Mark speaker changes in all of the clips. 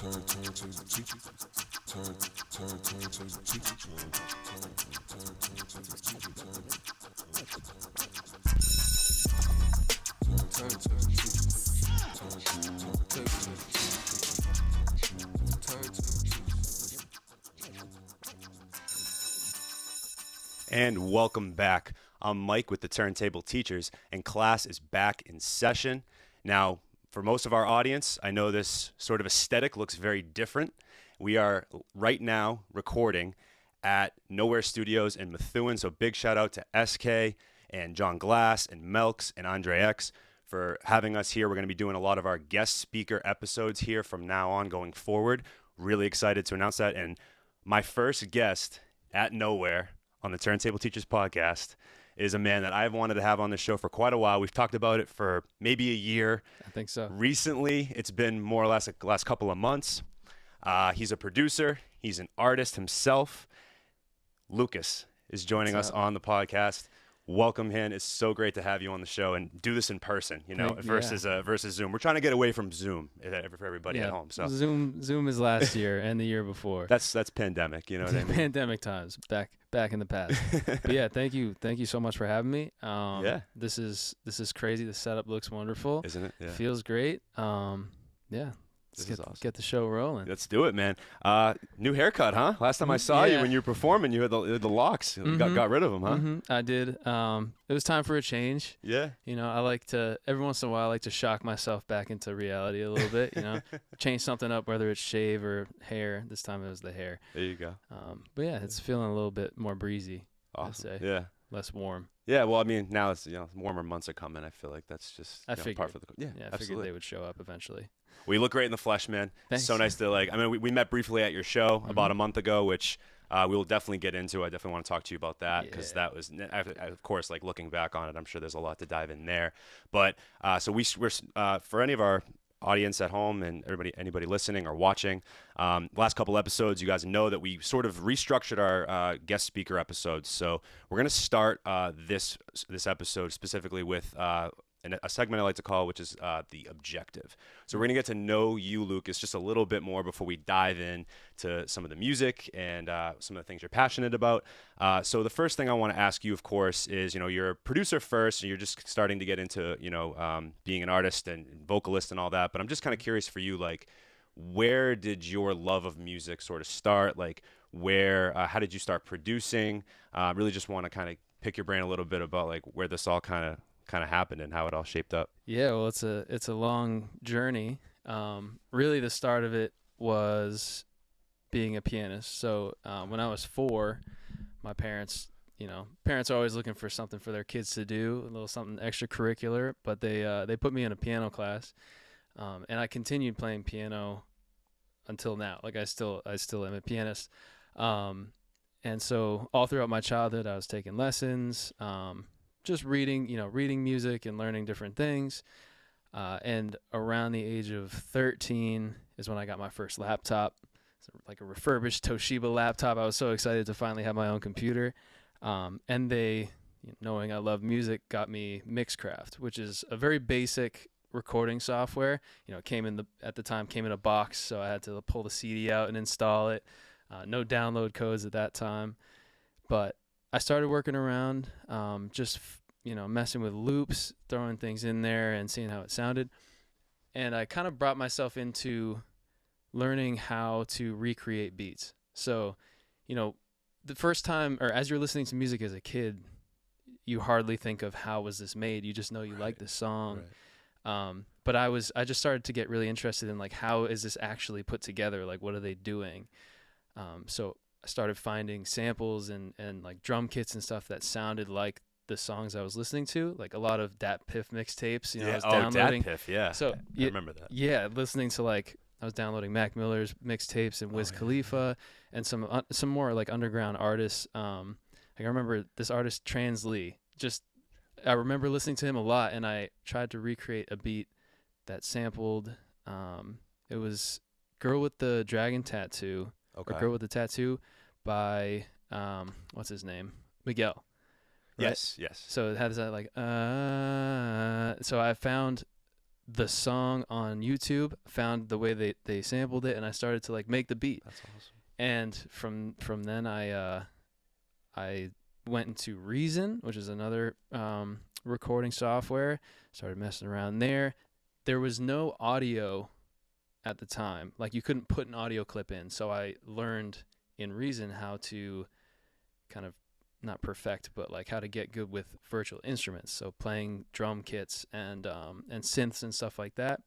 Speaker 1: And welcome back. I'm Mike with the Turntable Teachers, and class is back in session. Now, for most of our audience, I know this sort of aesthetic looks very different. We are right now recording at Nowhere Studios in Methuen, so big shout out to SK and John Glass and Melks and Andre X for having us here. We're going to be doing a lot of our guest speaker episodes here from now on going forward. Really excited to announce that. And my first guest at Nowhere on the Turntable Teachers podcast is a man that I've wanted to have on the show for quite a while. We've talked about it for maybe a year.
Speaker 2: I think so.
Speaker 1: Recently, it's been more or less the last couple of months. He's a producer. He's an artist himself. Lucas is joining us on the podcast. Welcome in. It's so great to have you on the show and do this in person, versus Zoom. We're trying to get away from Zoom for everybody at home. So
Speaker 2: Zoom is last year and the year before.
Speaker 1: That's pandemic, you know what I mean?
Speaker 2: Pandemic times back in the past. But yeah, thank you so much for having me. This is crazy. The setup looks wonderful,
Speaker 1: isn't it? Yeah.
Speaker 2: Feels great. Let's get the show rolling.
Speaker 1: Let's do it, man. New haircut, huh? Last time I saw you when you were performing, you had the locks. You got rid of them, huh?
Speaker 2: Mm-hmm. I did. It was time for a change.
Speaker 1: Yeah.
Speaker 2: I like to, every once in a while, I like to shock myself back into reality a little bit, change something up, whether it's shave or hair. This time it was the hair.
Speaker 1: There you go.
Speaker 2: But yeah, it's feeling a little bit more breezy.
Speaker 1: Awesome.
Speaker 2: I'd say. Yeah. Less warm.
Speaker 1: Yeah, well, I mean, now it's warmer months are coming. I feel like that's just
Speaker 2: I figured.
Speaker 1: part of the
Speaker 2: I figured they would show up eventually.
Speaker 1: Well, you look great in the flesh, man.
Speaker 2: Thanks.
Speaker 1: So nice to we met briefly at your show about a month ago, which we will definitely get into. I definitely want to talk to you about that because that was, of course, looking back on it, I'm sure there's a lot to dive in there. But so we're for any of our audience at home and anybody listening or watching, last couple episodes, you guys know that we sort of restructured our guest speaker episodes. So we're going to start this episode specifically with a segment I like to call, which is the objective. So we're going to get to know you, Lucas, just a little bit more before we dive in to some of the music and some of the things you're passionate about. So the first thing I want to ask you, of course, is, you're a producer first, and you're just starting to get into, being an artist and vocalist and all that. But I'm just kind of curious for you, where did your love of music sort of start? How did you start producing? Really just want to kind of pick your brain a little bit about where this all kind of happened and how it all shaped up.
Speaker 2: Yeah, well, it's a long journey. Really, the start of it was being a pianist. So when I was 4, my parents are always looking for something for their kids to do, a little something extracurricular. But they put me in a piano class, and I continued playing piano until now. I still am a pianist. And so all throughout my childhood, I was taking lessons. Just reading music and learning different things. And around the age of 13 is when I got my first laptop. It's a refurbished Toshiba laptop. I was so excited to finally have my own computer. And they, knowing I love music, got me Mixcraft, which is a very basic recording software. It came in a box, so I had to pull the CD out and install it. No download codes at that time. But I started working around, messing with loops, throwing things in there and seeing how it sounded. And I kind of brought myself into learning how to recreate beats. So, the first time, or as you're listening to music as a kid, you hardly think of how was this made. You just know you like this song. Right. But I just started to get really interested in how is this actually put together? What are they doing? So I started finding samples and drum kits and stuff that sounded like the songs I was listening to, a lot of Dat Piff mixtapes. I was downloading.
Speaker 1: Dat Piff, yeah.
Speaker 2: So
Speaker 1: I remember that.
Speaker 2: Yeah, listening to I was downloading Mac Miller's mixtapes and Wiz Khalifa and some more underground artists. I remember this artist Trans Lee. I remember listening to him a lot, and I tried to recreate a beat that sampled. It was "Girl with the Dragon Tattoo." Okay. Or Girl with the Tattoo by, what's his name? Miguel. Right?
Speaker 1: Yes.
Speaker 2: So it has that so I found the song on YouTube, found the way they sampled it, and I started to like make the beat.
Speaker 1: That's awesome.
Speaker 2: And from then I went into Reason, which is another recording software. Started messing around there. There was no audio at the time. Like you couldn't put an audio clip in. So I learned in Reason how to kind of not perfect, but like how to get good with virtual instruments. So playing drum kits and synths and stuff like that.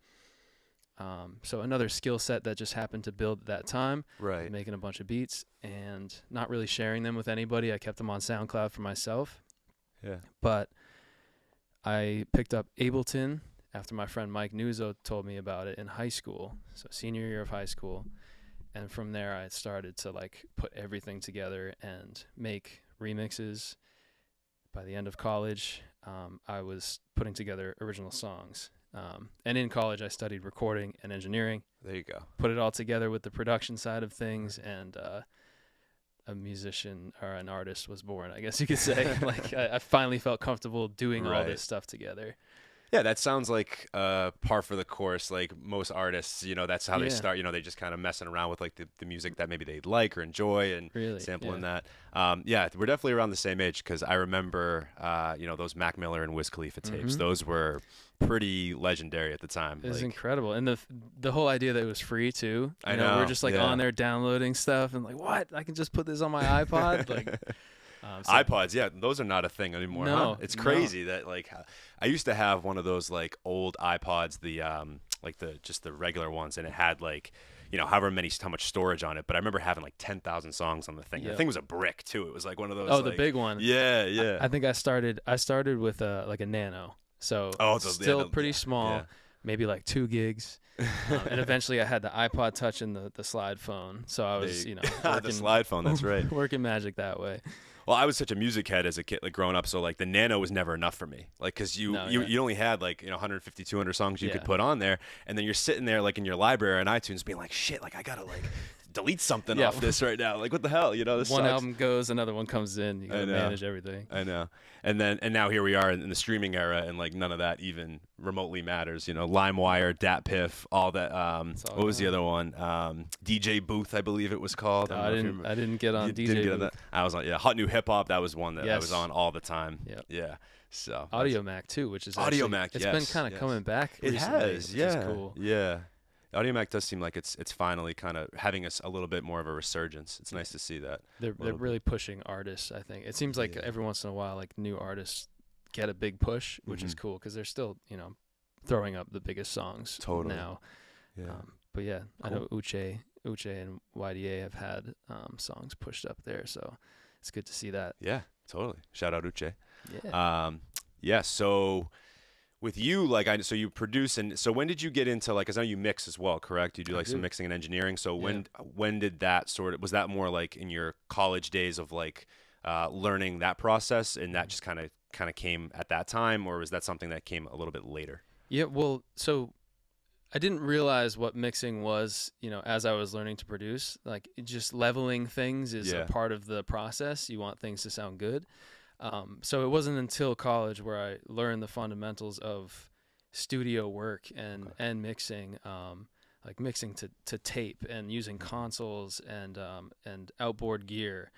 Speaker 2: So another skill set that just happened to build at that time.
Speaker 1: Right.
Speaker 2: Making a bunch of beats and not really sharing them with anybody. I kept them on SoundCloud for myself.
Speaker 1: Yeah.
Speaker 2: But I picked up Ableton after my friend Mike Nuzzo told me about it in high school. So senior year of high school. And from there I started to like put everything together and make remixes. By the end of college, I was putting together original songs. And in college, I studied recording and engineering.
Speaker 1: There you go.
Speaker 2: Put it all together with the production side of things, and a musician or an artist was born, I guess you could say. Like I finally felt comfortable doing all this stuff together.
Speaker 1: Yeah, that sounds like par for the course. Like most artists, you know, that's how they start. You know, they just kind of messing around with like the music that maybe they like or enjoy and sampling that. Yeah, we're definitely around the same age because I remember, you know, those Mac Miller and Wiz Khalifa tapes. Those were pretty legendary at the time.
Speaker 2: It was incredible, and the whole idea that it was free too.
Speaker 1: I know.
Speaker 2: We're just like on there downloading stuff and like, what? I can just put this on my iPod, like.
Speaker 1: iPods, yeah, those are not a thing anymore.
Speaker 2: No,
Speaker 1: huh? It's crazy that like I used to have one of those like old iPods, the like just the regular ones, and it had like, you know, how much storage on it. But I remember having like 10,000 songs on the thing. The thing was a brick too. It was like one of those.
Speaker 2: Oh,
Speaker 1: like,
Speaker 2: the big one.
Speaker 1: Yeah, yeah.
Speaker 2: I think I started with like a Nano, so still pretty small, maybe like 2 gigs. And eventually I had the iPod Touch and the slide phone. So I was, you know, working,
Speaker 1: the slide phone. That's right.
Speaker 2: Working magic that way.
Speaker 1: Well, I was such a music head as a kid, like growing up. So like the Nano was never enough for me, like because you only had like 150, 200 songs you could put on there, and then you're sitting there like in your library on iTunes being like, shit, like I gotta like delete something off this right now. Like what the hell, you know? This
Speaker 2: one
Speaker 1: sucks.
Speaker 2: album goes, another one comes in. You gotta manage everything.
Speaker 1: I know. And now here we are in the streaming era, and like none of that even remotely matters. You know, LimeWire, DatPiff, all that. What was the other one? DJ Booth, I believe it was called.
Speaker 2: I didn't get on DJ
Speaker 1: didn't get
Speaker 2: Booth.
Speaker 1: on that. I was on Hot New Hip Hop. That was one that I was on all the time.
Speaker 2: Yep.
Speaker 1: Yeah. So
Speaker 2: Audio Mac too, which is
Speaker 1: Audio Mac.
Speaker 2: It's been kind of coming back.
Speaker 1: It
Speaker 2: recently,
Speaker 1: has.
Speaker 2: which is cool.
Speaker 1: Yeah. Audio Mac does seem like it's finally kind of having a little bit more of a resurgence. It's nice to see that.
Speaker 2: They're really pushing artists, I think. It seems like every once in a while, like new artists get a big push, which is cool because they're still, you know, throwing up the biggest songs now.
Speaker 1: Yeah.
Speaker 2: But yeah,
Speaker 1: cool.
Speaker 2: I know Uche and YDA have had songs pushed up there, so it's good to see that.
Speaker 1: Yeah, totally. Shout out Uche.
Speaker 2: Yeah.
Speaker 1: So with you, like so you produce, and so when did you get into like? Cause I know you mix as well, correct? You do like some mixing and engineering. So when did that was that more like in your college days of like learning that process, and that just kind of came at that time, or was that something that came a little bit later?
Speaker 2: Yeah, well, so I didn't realize what mixing was, you know, as I was learning to produce. Like just leveling things is a part of the process. You want things to sound good. So it wasn't until college where I learned the fundamentals of studio work and mixing, like mixing to tape and using consoles and outboard gear.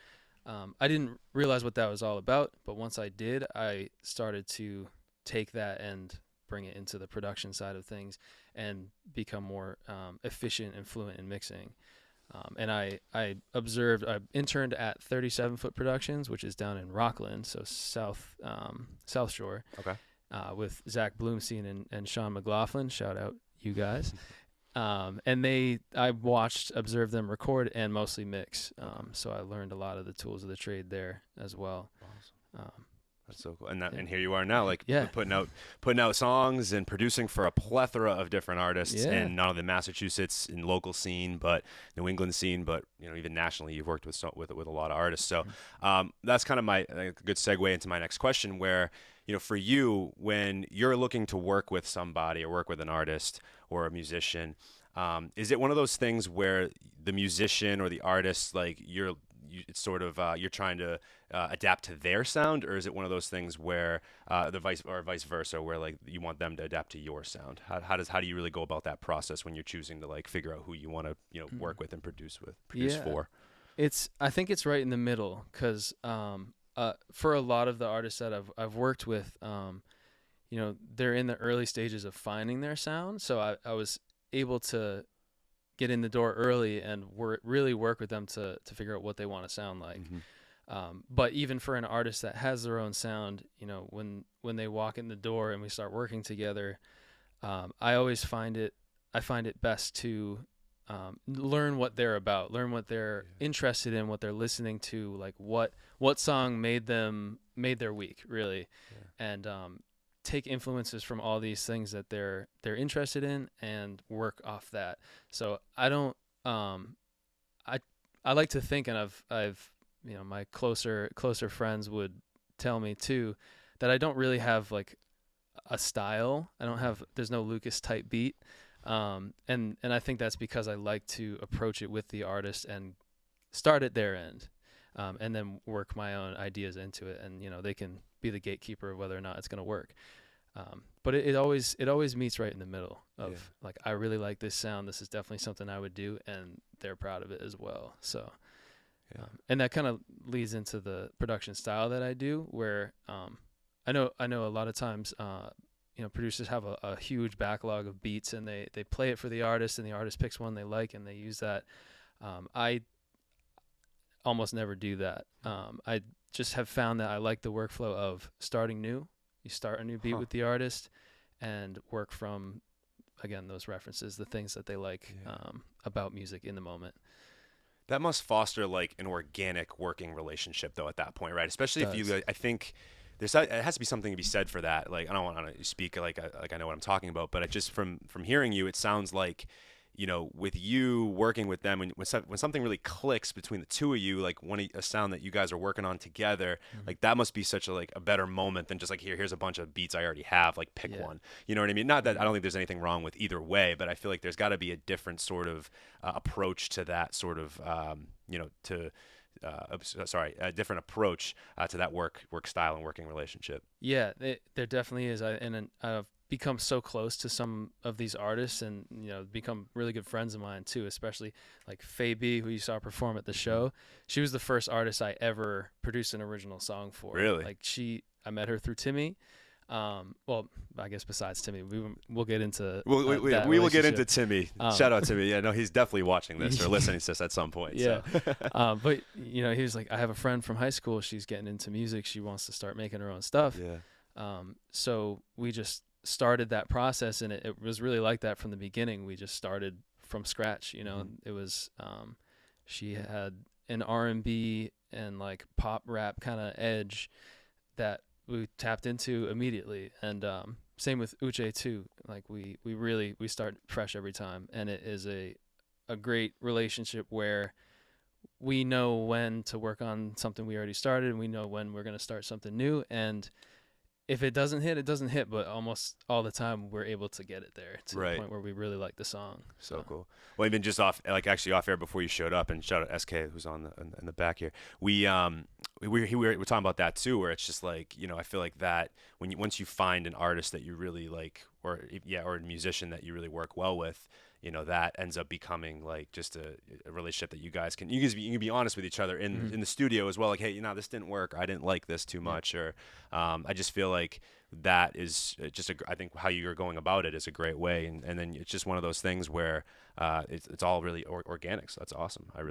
Speaker 2: I didn't realize what that was all about, but once I did, I started to take that and bring it into the production side of things and become more efficient and fluent in mixing. And I interned at 37 Foot Productions, which is down in Rockland, so South Shore.
Speaker 1: Okay.
Speaker 2: With Zach Bloomstein and Sean McLaughlin. Shout out you guys. And I observed them record and mostly mix. So I learned a lot of the tools of the trade there as well.
Speaker 1: Awesome. That's so cool. And here you are now, like putting out songs and producing for a plethora of different artists, and not only the Massachusetts and local scene, but New England scene, but you know even nationally, you've worked with a lot of artists. So that's kind of a good segue into my next question, where you know for you when you're looking to work with somebody or work with an artist or a musician, is it one of those things where the musician or the artist like it's sort of you're trying to adapt to their sound, or is it one of those things where vice versa, where like you want them to adapt to your sound? How do you really go about that process when you're choosing to like figure out who you want to work with and produce for?
Speaker 2: I think it's right in the middle, because for a lot of the artists that I've worked with, they're in the early stages of finding their sound, so I was able to get in the door early and really work with them to figure out what they want to sound like. But even for an artist that has their own sound, when they walk in the door and we start working together, I find it best to learn what they're about, learn what they're interested in, what they're listening to, like what song made their week, really, and take influences from all these things that they're interested in and work off that. So I don't I like to think, and I've my closer friends would tell me too, that I don't really have like a style. There's no Lucas type beat. And I think that's because I like to approach it with the artist and start at their end, and then work my own ideas into it, and they can be the gatekeeper of whether or not it's going to work. But it always meets right in the middle of like, I really like this sound. This is definitely something I would do, and they're proud of it as well. So, and that kind of leads into the production style that I do, where I know a lot of times producers have a huge backlog of beats, and they play it for the artist, and the artist picks one they like, and they use that. I almost never do that. I just have found that I like the workflow of starting new. You start a new beat with the artist and work from, again, those references, the things that they like about music in the moment.
Speaker 1: That must foster like an organic working relationship, though, at that point, right? Especially if you, I think it has to be something to be said for that. Like, I don't want to speak like I know what I'm talking about, but just from hearing you, it sounds like, with you working with them, when something really clicks between the two of you, like a sound that you guys are working on together, like that must be such a better moment than just like, here's a bunch of beats I already have, like pick one. You know what I mean? Not that I don't think there's anything wrong with either way, but I feel like there's got to be a different sort of approach to that sort of, a different approach to that work style and working relationship.
Speaker 2: Yeah, there definitely is. I've become so close to some of these artists, and become really good friends of mine too, especially like Faye B, who you saw perform at the show. She was the first artist I ever produced an original song for.
Speaker 1: Really?
Speaker 2: Like, I met her through Timmy. Well, I guess besides Timmy, we'll get into
Speaker 1: we will get into Timmy. Shout out Timmy. Yeah, no, he's definitely watching this or listening to this at some point.
Speaker 2: Yeah.
Speaker 1: So.
Speaker 2: But he was like, I have a friend from high school. She's getting into music. She wants to start making her own stuff.
Speaker 1: Yeah.
Speaker 2: So we just started that process, and it was really like that from the beginning. We just started from scratch. It was she had an R&B and like pop rap kind of edge that we tapped into immediately, and same with Uche too. Like we start fresh every time, and it is a great relationship where we know when to work on something we already started, and we know when we're going to start something new. And if it doesn't hit, it doesn't hit, but almost all the time we're able to get it there to the point where we really like the song.
Speaker 1: So cool. Well, even just off air before you showed up, and shout out SK who's in the back here. We were talking about that too, where it's just like, I feel like that once you find an artist that you really like, or a musician that you really work well with, that ends up becoming like just a relationship that you can be honest with each other in the studio as well. Like, hey, this didn't work. I didn't like this too much. Or I just feel like that is just I think how you're going about it is a great way. And then it's just one of those things where it's all really organic. So that's awesome. I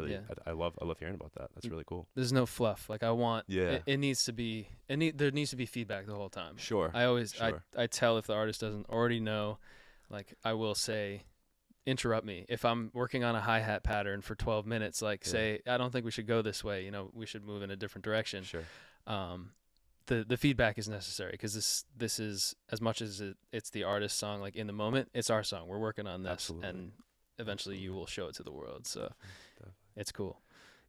Speaker 1: love hearing about that. That's really cool.
Speaker 2: There's no fluff. Like, I want, it needs to be, there needs to be feedback the whole time.
Speaker 1: Sure.
Speaker 2: I tell if the artist doesn't already know, like, I will say, interrupt me if I'm working on a hi-hat pattern for 12 minutes, say, I don't think we should go this way, we should move in a different direction.
Speaker 1: Sure.
Speaker 2: The feedback is necessary, because this is, as much as it's the artist's song, like in the moment, it's our song. We're working on this.
Speaker 1: Absolutely.
Speaker 2: And eventually you will show it to the world. So it's cool.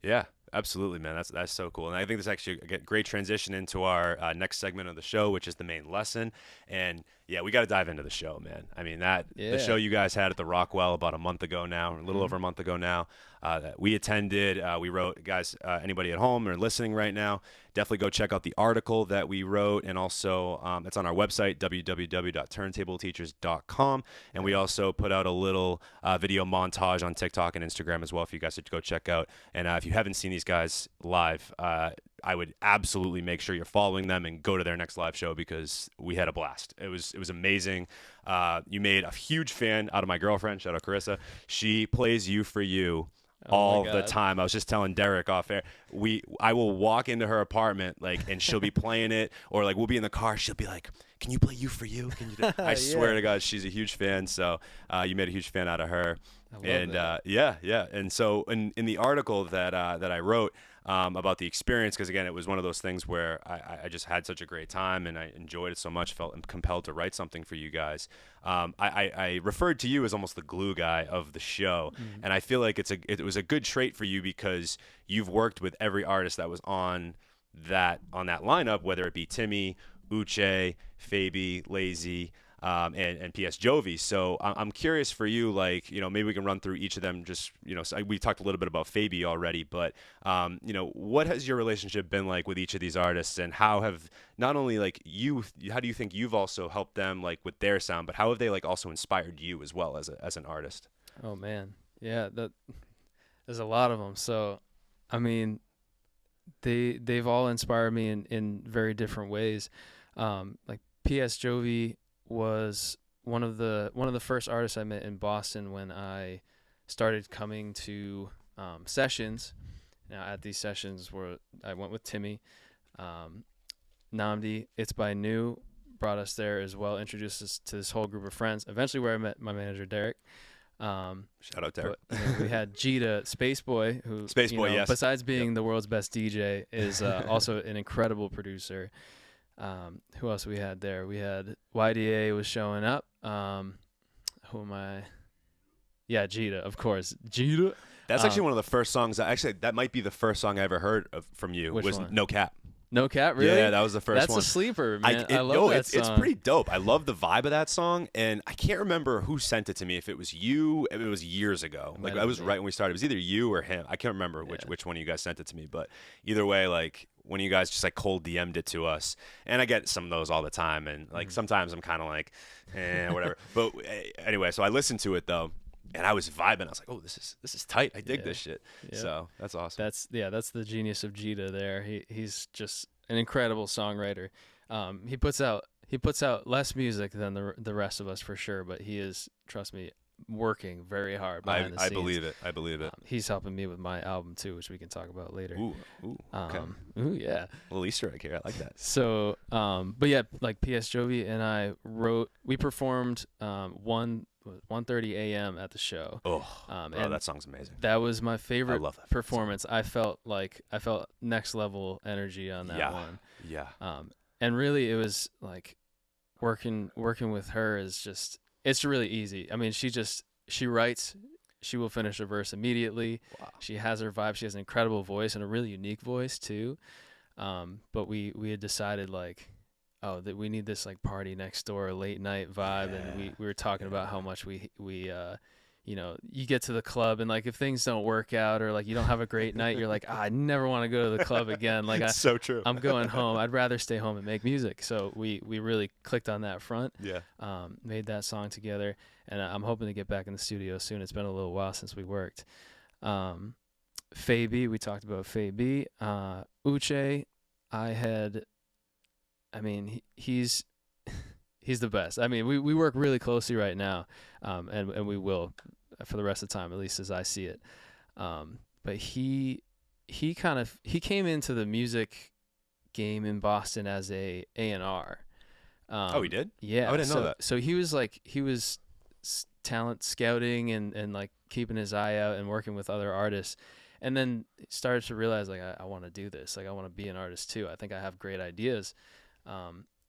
Speaker 1: Yeah, absolutely, man. That's so cool. And I think this actually a great transition into our next segment of the show, which is the main lesson. And Yeah, we got to dive into the show, man. I mean, the
Speaker 2: Yeah.
Speaker 1: show you guys had at the Rockwell about a month ago now, a little over a month ago now, that we attended. We wrote, guys, anybody at home or listening right now, definitely go check out the article that we wrote. And also, it's on our website, www.turntableteachers.com. And we also put out a little video montage on TikTok and Instagram as well for you guys to go check out. And if you haven't seen these guys live, I would absolutely make sure you're following them and go to their next live show because we had a blast. It was amazing. You made a huge fan out of my girlfriend. Shout out Carissa. She plays You For You all the time. I was just telling Derek off air. I will walk into her apartment and she'll be playing it, or we'll be in the car. She'll be like, "Can you play You For You? Can you?" I swear to God, she's a huge fan. So you made a huge fan out of her. And yeah. And so in the article that I wrote about the experience, because again, it was one of those things where I just had such a great time and I enjoyed it so much, felt compelled to write something for you guys. I referred to you as almost the glue guy of the show, and I feel like it was a good trait for you because you've worked with every artist that was on that lineup, whether it be Timmy, Uche, Fabi, Lazy, and PS Jovi. So I'm curious for you, maybe we can run through each of them. Just, so we talked a little bit about Fabi already, but, what has your relationship been like with each of these artists, and how have not only how do you think you've also helped them with their sound, but how have they also inspired you as well as an artist?
Speaker 2: Oh man. Yeah. There's a lot of them. So, I mean, they've all inspired me in very different ways. PS Jovi was one of the first artists I met in Boston when I started coming to sessions. Now at these sessions where I went with Timmy, Namdi, It's by New brought us there as well, introduced us to this whole group of friends. Eventually where I met my manager Derek.
Speaker 1: Shout out Derek.
Speaker 2: But, we had Jita, Space Boy, who
Speaker 1: yes.
Speaker 2: besides being the world's best DJ, is also an incredible producer. Who else we had there? We had YDA was showing up. Who am I? Yeah, Jita, of course. Jita.
Speaker 1: That's actually one of the first songs. That might be the first song I ever heard from you.
Speaker 2: Which
Speaker 1: was
Speaker 2: one?
Speaker 1: No Cap.
Speaker 2: No Cap, really?
Speaker 1: Yeah, that was the first one.
Speaker 2: That's a sleeper, man. I love that song.
Speaker 1: It's pretty dope. I love the vibe of that song, and I can't remember who sent it to me. If it was you, it was years ago. I was right when we started. It was either you or him. I can't remember which one of you guys sent it to me, but either way, when you guys just cold DM'd it to us, and I get some of those all the time, and sometimes I'm kind of whatever. But anyway, so I listened to it though, and I was vibing. I was like, oh, this is tight. I dig this shit. Yeah. So that's awesome.
Speaker 2: That's the genius of Jita there. He's just an incredible songwriter. He puts out less music than the rest of us for sure, but he is, trust me, working very hard behind the scenes.
Speaker 1: I believe it.
Speaker 2: He's helping me with my album too, which we can talk about later.
Speaker 1: Ooh, okay.
Speaker 2: Yeah.
Speaker 1: A little Easter egg here. I like that.
Speaker 2: So, but yeah, PS Jovi and I we performed 1:30 a.m. at the show.
Speaker 1: And that song's amazing.
Speaker 2: That was my favorite
Speaker 1: I love that
Speaker 2: performance. Song. I felt next level energy on that one.
Speaker 1: Yeah.
Speaker 2: And really it was working with her is just, it's really easy. I mean, she writes, she will finish a verse immediately. Wow. She has her vibe. She has an incredible voice and a really unique voice too. But we had decided that we need this party next door late night vibe, and we were talking about how much we you get to the club and if things don't work out or you don't have a great night, you're I never want to go to the club again.
Speaker 1: So true.
Speaker 2: I'm going home. I'd rather stay home and make music. So we really clicked on that front.
Speaker 1: Yeah.
Speaker 2: Made that song together, and I'm hoping to get back in the studio soon. It's been a little while since we worked. Fabi, we talked about Fabi. Uche, he's the best. I mean, we work really closely right now, and we will for the rest of the time, at least as I see it. But he came into the music game in Boston as a A&R.
Speaker 1: He did?
Speaker 2: Yeah.
Speaker 1: I didn't know that.
Speaker 2: So he was talent scouting and keeping his eye out and working with other artists. And then started to realize I want to do this. I want to be an artist too. I think I have great ideas.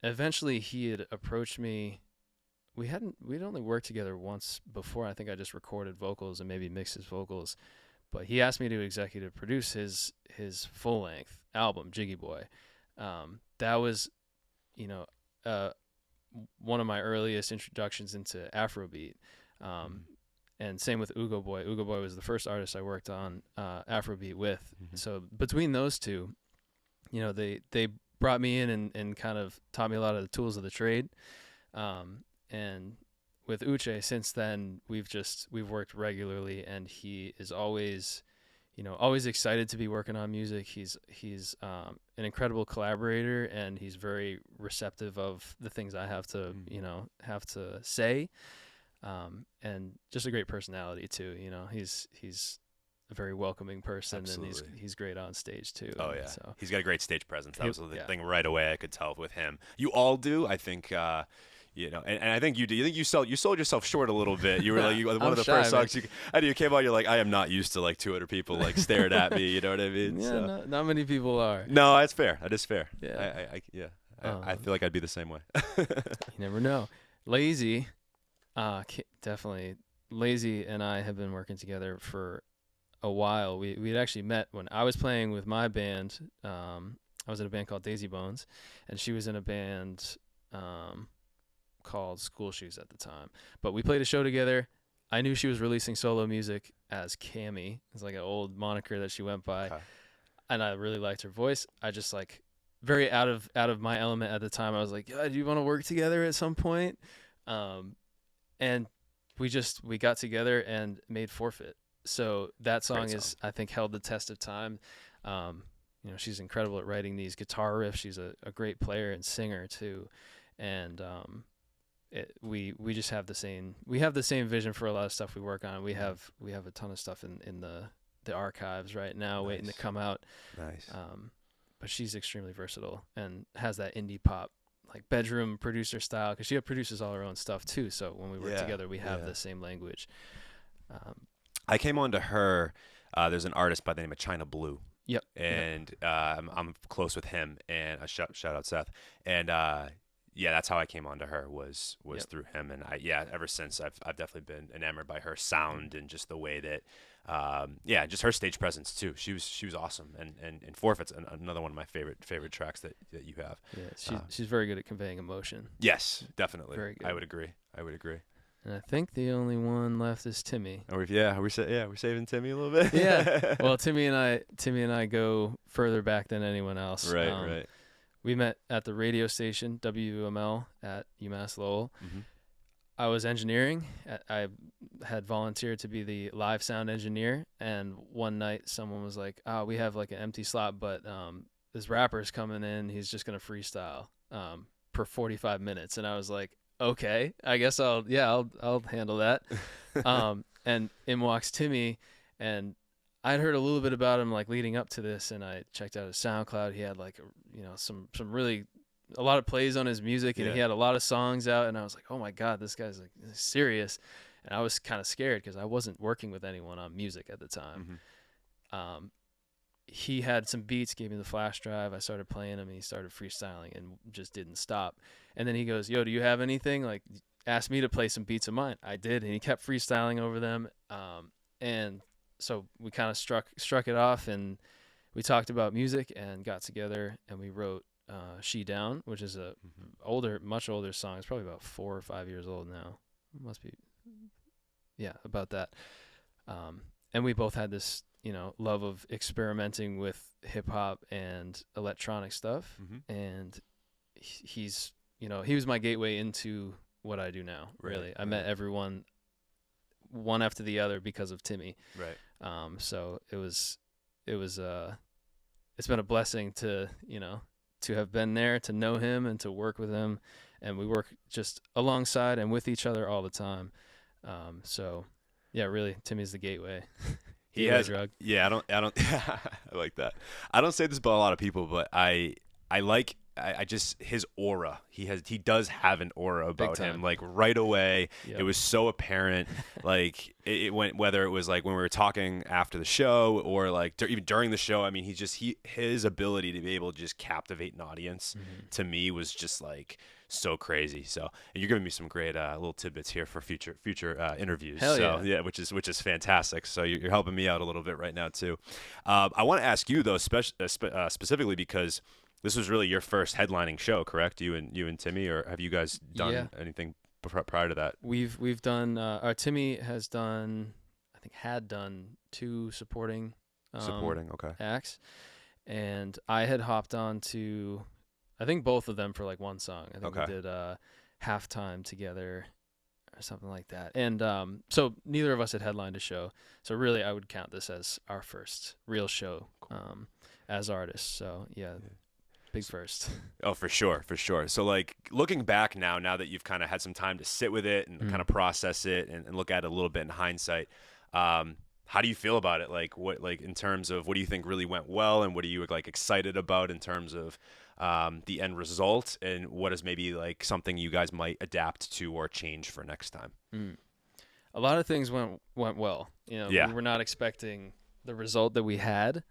Speaker 2: Eventually he had approached me. We'd only worked together once before. I think I just recorded vocals and maybe mixed his vocals, but he asked me to executive produce his full length album, Jiggy Boy. That was, one of my earliest introductions into Afrobeat. And same with Ugo Boy. Ugo Boy was the first artist I worked on Afrobeat with. So between those two, you know, they brought me in and kind of taught me a lot of the tools of the trade. And with Uche, since then, we've worked regularly, and he is always, you know, always excited to be working on music. He's an incredible collaborator, and he's very receptive of the things I have to, you know, have to say. And just a great personality too. You know, he's a very welcoming person.
Speaker 1: Absolutely.
Speaker 2: And he's great on stage too.
Speaker 1: Oh yeah,
Speaker 2: so
Speaker 1: he's got a great stage presence. That was the
Speaker 2: yeah.
Speaker 1: thing right away. I could tell with him. You all do, I think. You know, and I think you do. You think you sold yourself short a little bit. You were like one of the
Speaker 2: shy,
Speaker 1: first songs you came out. You're like, I am not used to like 200 people like staring at me. You know what I mean?
Speaker 2: Yeah,
Speaker 1: so.
Speaker 2: not many people are.
Speaker 1: No, that's fair. That is fair.
Speaker 2: Yeah.
Speaker 1: I feel like I'd be the same way.
Speaker 2: You never know. Lazy, definitely. Lazy and I have been working together for a while. We had actually met when I was playing with my band. I was in a band called Daisy Bones, and she was in a band called School Shoes at the time. But we played a show together. I knew she was releasing solo music as Cammy. It's like an old moniker that she went by. Okay. And I really liked her voice. I just like very out of my element at the time. I was like, do you want to work together at some point? And we got together and made Forfeit. So that song is, I think, held the test of time. You know, she's incredible at writing these guitar riffs. She's a great player and singer too. And we just have the same vision for a lot of stuff we work on. We have a ton of stuff in the archives right now waiting to come out.
Speaker 1: Nice.
Speaker 2: But she's extremely versatile and has that indie pop like bedroom producer style, because she produces all her own stuff too. So when we work together, we have the same language.
Speaker 1: I came on to her. There's an artist by the name of China Blue.
Speaker 2: Yep.
Speaker 1: And I'm close with him, and shout out Seth. And that's how I came on to her was through him. And ever since I've definitely been enamored by her sound and just the way that just her stage presence too. She was awesome. And Forfeit's another one of my favorite tracks that you have.
Speaker 2: Yeah, she's very good at conveying emotion.
Speaker 1: Yes, definitely.
Speaker 2: Very good.
Speaker 1: I would agree.
Speaker 2: And I think the only one left is Timmy.
Speaker 1: We're saving Timmy a little bit.
Speaker 2: Yeah. Well, Timmy and I go further back than anyone else.
Speaker 1: Right.
Speaker 2: We met at the radio station WML at UMass Lowell.
Speaker 1: Mm-hmm.
Speaker 2: I was engineering. I had volunteered to be the live sound engineer, and one night someone was like, we have like an empty slot, but this rapper's coming in. He's just gonna freestyle for 45 minutes, and I was like, okay, I guess I'll handle that. And in walks Timmy, and I'd heard a little bit about him like leading up to this, and I checked out his SoundCloud. He had like some really a lot of plays on his music, and he had a lot of songs out, and I was like, oh my God, this guy's like serious. And I was kind of scared because I wasn't working with anyone on music at the time. Mm-hmm. He had some beats, gave me the flash drive. I started playing him, and he started freestyling and just didn't stop. And then he goes, yo, do you have anything? Like, asked me to play some beats of mine. I did, and he kept freestyling over them. And so we kind of struck it off, and we talked about music and got together, and we wrote She Down, which is a much older song. It's probably about 4 or 5 years old now. It must be, about that. And we both had this, love of experimenting with hip hop and electronic stuff. Mm-hmm. And he was my gateway into what I do now. Really, I met everyone one after the other because of Timmy.
Speaker 1: Right.
Speaker 2: So it's been a blessing to have been there, to know him and to work with him, and we work just alongside and with each other all the time. Really, Timmy's the gateway.
Speaker 1: He has drug. Yeah, I don't I like that. I don't say this about a lot of people, but I just his aura. He does have an aura about him. Like right away, It was so apparent. Like it went, whether it was like when we were talking after the show or like even during the show. I mean, his ability to be able to just captivate an audience to me was just like so crazy. So, and you're giving me some great little tidbits here for future interviews.
Speaker 2: Hell
Speaker 1: so
Speaker 2: yeah.
Speaker 1: Which is fantastic. So you're helping me out a little bit right now too. I want to ask you though, specifically because this was really your first headlining show, correct? You and Timmy, or have you guys done anything prior to that?
Speaker 2: We've done. Timmy has done. I think had done 2 supporting acts, and I had hopped on to, I think both of them for like one song. I think we did Halftime together or something like that. And so neither of us had headlined a show. So really I would count this as our first real show as artists. So yeah, big first.
Speaker 1: Oh, for sure. So like looking back now that you've kind of had some time to sit with it and kind of process it and look at it a little bit in hindsight, how do you feel about it? Like what, like in terms of what do you think really went well, and what are you like excited about in terms of the end result, and what is maybe like something you guys might adapt to or change for next time?
Speaker 2: A lot of things went well. You know, we were not expecting the result that we had.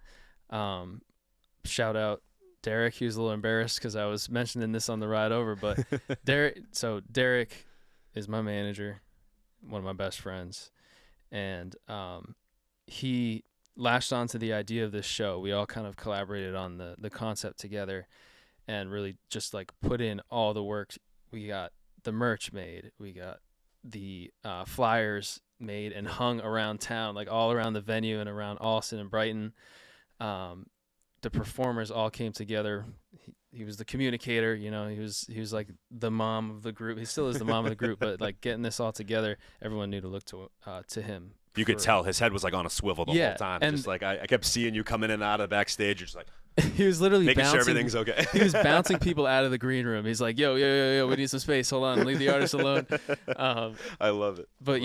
Speaker 2: Shout out Derek. He was a little embarrassed because I was mentioning this on the ride over, but Derek is my manager, one of my best friends, and he latched onto the idea of this show. We all kind of collaborated on the concept together and really just like put in all the work. We got the merch made. We got the flyers made and hung around town, like all around the venue and around Austin and Brighton. The performers all came together. He was the communicator, you know, he was like the mom of the group. He still is the mom of the group, but like getting this all together, everyone knew to look to him.
Speaker 1: You could tell his head was like on a swivel the whole time. And just like I kept seeing you coming in and out of the backstage. You're just like,
Speaker 2: he was literally
Speaker 1: making
Speaker 2: bouncing,
Speaker 1: sure everything's okay.
Speaker 2: He was bouncing people out of the green room. He's like, yo, we need some space. Hold on, leave the artist alone.
Speaker 1: I love it.
Speaker 2: But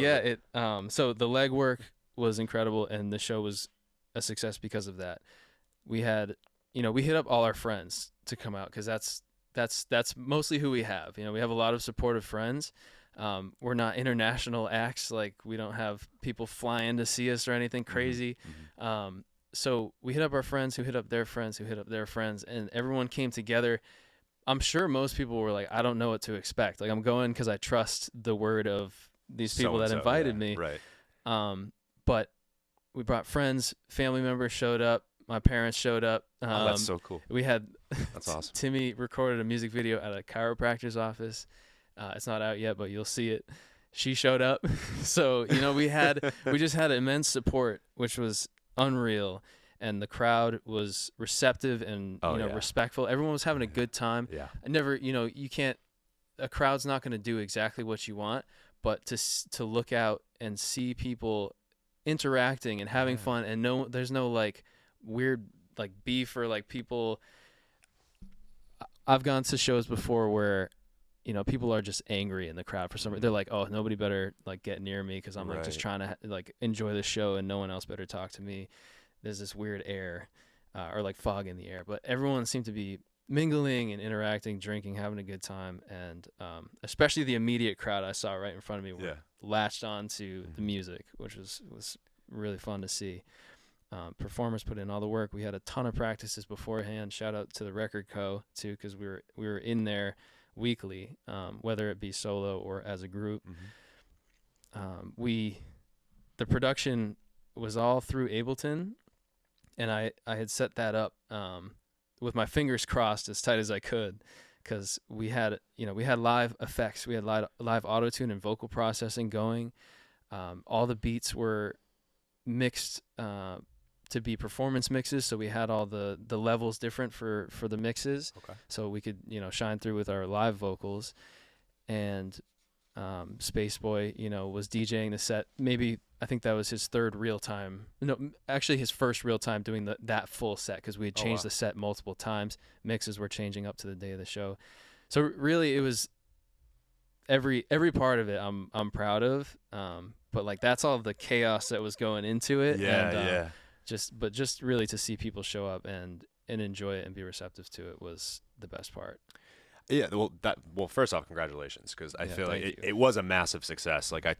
Speaker 2: so the legwork was incredible, and the show was a success because of that. We had, we hit up all our friends to come out because that's mostly who we have. You know, we have a lot of supportive friends. We're not international acts. Like, we don't have people flying to see us or anything crazy. So we hit up our friends who hit up their friends who hit up their friends, and everyone came together. I'm sure most people were like, I don't know what to expect. Like, I'm going because I trust the word of these people that invited me.
Speaker 1: Right.
Speaker 2: But we brought friends, family members showed up. My parents showed up.
Speaker 1: That's so cool.
Speaker 2: We had
Speaker 1: that's awesome.
Speaker 2: Timmy recorded a music video at a chiropractor's office. It's not out yet, but you'll see it. She showed up. So, we just had immense support, which was unreal. And the crowd was receptive and, respectful. Everyone was having a good time.
Speaker 1: Yeah.
Speaker 2: I never, a crowd's not going to do exactly what you want, but to look out and see people interacting and having fun, and there's no like weird like beef or like people. I've gone to shows before where people are just angry in the crowd for some reason. They're like, oh, nobody better like get near me because I'm like just trying to like enjoy the show, and no one else better talk to me. There's this weird air or like fog in the air, but everyone seemed to be mingling and interacting, drinking, having a good time. And especially the immediate crowd I saw right in front of me were latched on to the music, which was really fun to see. Performers put in all the work. We had a ton of practices beforehand. Shout out to the Record Co. too, because we were in there weekly, whether it be solo or as a group. The production was all through Ableton, and I had set that up with my fingers crossed as tight as I could, because we had live effects, we had live auto-tune and vocal processing going. All the beats were mixed to be performance mixes, so we had all the levels different for the mixes, so we could shine through with our live vocals. And Space Boy was DJing the set. Maybe I think that was his third real time, actually his first real time doing that full set, because we had changed the set multiple times. Mixes were changing up to the day of the show, so really it was every part of it I'm proud of, but like that's all the chaos that was going into it. Just really to see people show up and enjoy it and be receptive to it was the best part.
Speaker 1: Yeah, well, first off, congratulations, because I feel like it was a massive success. Like I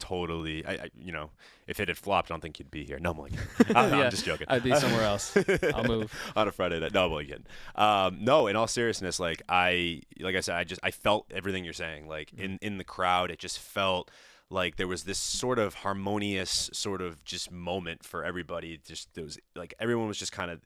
Speaker 1: if it had flopped, I don't think you'd be here. No, I'm like, I'm just joking.
Speaker 2: I'd be somewhere else. I'll move
Speaker 1: on a Friday night. No, I'm only kidding. No, in all seriousness, like I said, I felt everything you're saying. Like in the crowd, it just felt like there was this sort of harmonious sort of just moment for everybody. Just there was like everyone was just kind of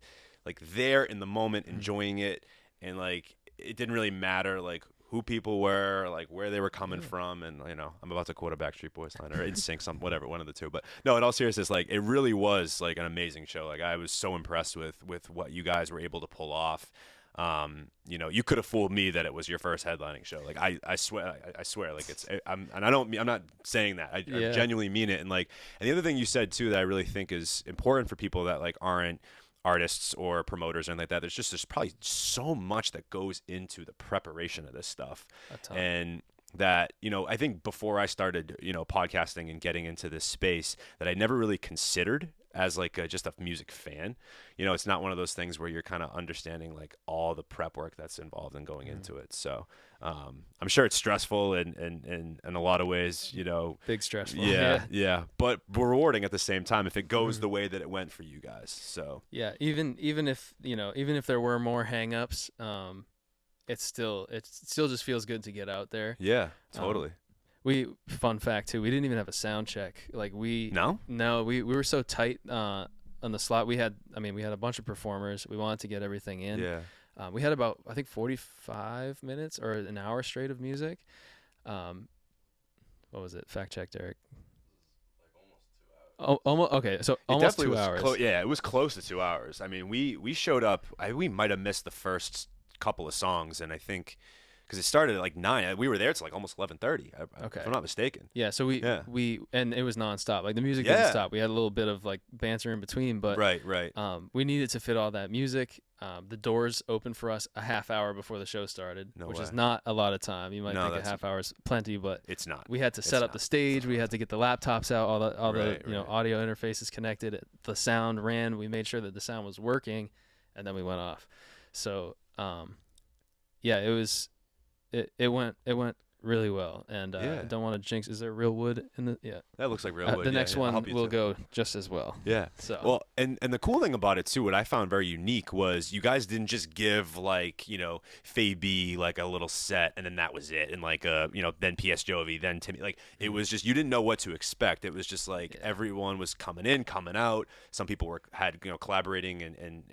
Speaker 1: like there in the moment, enjoying it. and like it didn't really matter like who people were, like where they were coming from, and I'm about to quote a Backstreet Boys line or NSYNC, whatever, one of the two. But no, in all seriousness, like it really was like an amazing show. Like I was so impressed with what you guys were able to pull off. You could have fooled me that it was your first headlining show. Like I swear, like I'm not saying that. I genuinely mean it. And the other thing you said too that I really think is important for people that like aren't artists or promoters or anything like that. There's probably so much that goes into the preparation of this stuff. And that, I think before I started, podcasting and getting into this space that I never really considered as like just a music fan. It's not one of those things where you're kind of understanding like all the prep work that's involved in going into it. So I'm sure it's stressful and in a lot of ways,
Speaker 2: big stressful.
Speaker 1: Yeah. But rewarding at the same time if it goes the way that it went for you guys. So
Speaker 2: yeah, even if there were more hangups, it still just feels good to get out there.
Speaker 1: Yeah, totally.
Speaker 2: Fun fact too, we didn't even have a sound check. Like we were so tight on the slot. We had a bunch of performers. We wanted to get everything in.
Speaker 1: Yeah.
Speaker 2: We had about, I think, 45 minutes or an hour straight of music. What was it? Fact check, Derek. Oh, almost okay. So almost 2 hours.
Speaker 1: It was close to 2 hours. I mean, we showed up. We might have missed the first couple of songs, and I think because it started at like 9, we were there till like almost 11:30.
Speaker 2: Okay,
Speaker 1: if I'm not mistaken.
Speaker 2: Yeah. So we and it was nonstop. Like the music didn't stop. We had a little bit of like banter in between, but
Speaker 1: right.
Speaker 2: We needed to fit all that music. The doors opened for us a half hour before the show started, which is not a lot of time. You might think a half hour is plenty, but
Speaker 1: it's not.
Speaker 2: We had to set up the stage. We had to get the laptops out, all the audio interfaces connected. The sound ran. We made sure that the sound was working, and then we went off. So, it went really well, and I don't want to jinx. Is there real wood in the? Yeah,
Speaker 1: that looks like real wood.
Speaker 2: The next one will go just as well.
Speaker 1: Yeah.
Speaker 2: So
Speaker 1: well, and the cool thing about it too, what I found very unique was you guys didn't just give like Faye B like a little set and then that was it, and like then P.S. Jovi, then Timmy. Like it was just you didn't know what to expect. It was just like everyone was coming in, coming out. Some people had collaborating and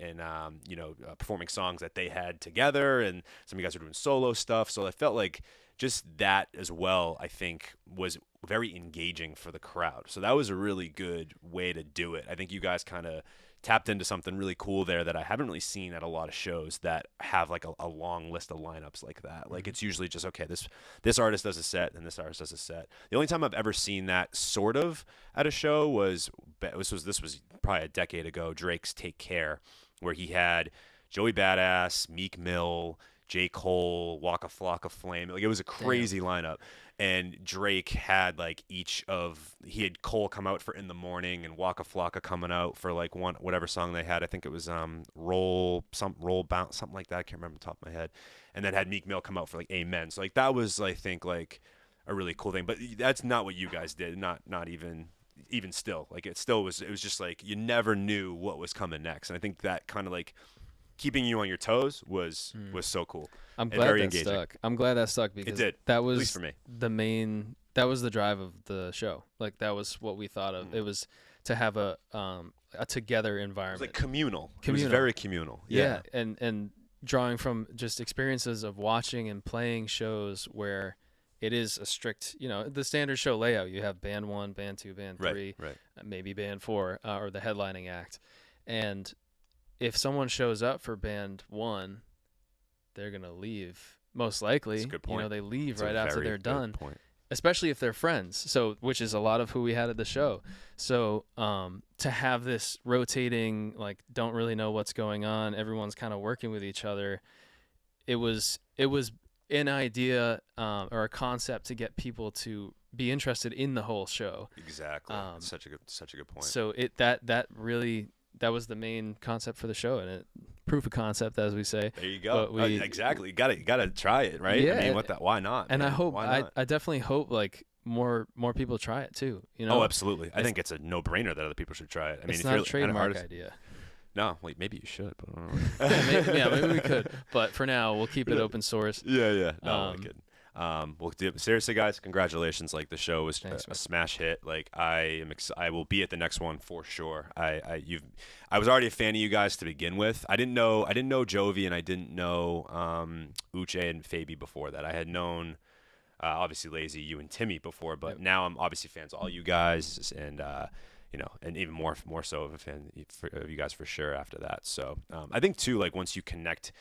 Speaker 1: performing songs that they had together, and some of you guys were doing solo stuff. So I felt like just that as well, I think, was very engaging for the crowd. So that was a really good way to do it. I think you guys kind of tapped into something really cool there that I haven't really seen at a lot of shows that have like a long list of lineups like that. Like it's usually just, okay, this artist does a set and this artist does a set. The only time I've ever seen that sort of at a show was probably a decade ago, Drake's Take Care, where he had Joey Badass, Meek Mill, J. Cole, Waka Flocka Flame. Like it was a crazy lineup. And Drake had like he had Cole come out for In the Morning and Waka Flocka coming out for like whatever song they had. I think it was Roll Bounce, something like that. I can't remember the top of my head. And then had Meek Mill come out for like Amen. So like that was, I think, like a really cool thing. But that's not what you guys did. Not even still. Like it was just like you never knew what was coming next. And I think that kind of like keeping you on your toes was so cool.
Speaker 2: I'm glad that stuck. I'm glad that stuck because
Speaker 1: it did.
Speaker 2: That was
Speaker 1: at least for me.
Speaker 2: That was the drive of the show. Like that was what we thought of. It was to have a together environment.
Speaker 1: It was like communal. It was very communal.
Speaker 2: Yeah. And drawing from just experiences of watching and playing shows where it is a strict, the standard show layout. You have band 1, band 2, band 3, maybe band 4, or the headlining act. And if someone shows up for band 1, they're going to leave. Most likely,
Speaker 1: that's a good point.
Speaker 2: They leave right after they're done, especially if they're friends. So, which is a lot of who we had at the show. So, to have this rotating, like, don't really know what's going on, everyone's kind of working with each other. It was an idea or a concept to get people to be interested in the whole show.
Speaker 1: Exactly. Such a good point.
Speaker 2: So that was the main concept for the show, and proof of concept, as we say.
Speaker 1: There you go. Exactly. You gotta try it, right?
Speaker 2: Yeah.
Speaker 1: I mean, why not?
Speaker 2: And man? I definitely hope like more people try it too.
Speaker 1: Oh, absolutely. I think it's a no-brainer that other people should try it. I mean,
Speaker 2: it's not a trademark idea.
Speaker 1: No, wait, maybe you should, but I don't know.
Speaker 2: maybe we could. But for now, we'll keep it open source.
Speaker 1: Yeah. No, I'm kidding. Well, seriously, guys, congratulations! Like the show was
Speaker 2: Thanks,
Speaker 1: a
Speaker 2: man.
Speaker 1: smash hit. Like I will be at the next one for sure. I was already a fan of you guys to begin with. I didn't know Jovi and I didn't know Uche and Fabi before that. I had known obviously Lazy, you and Timmy before, but
Speaker 2: Yep.
Speaker 1: now I'm obviously fans of all you guys and. And even more so of a fan of you guys for sure after that. So I think too, like once you connect,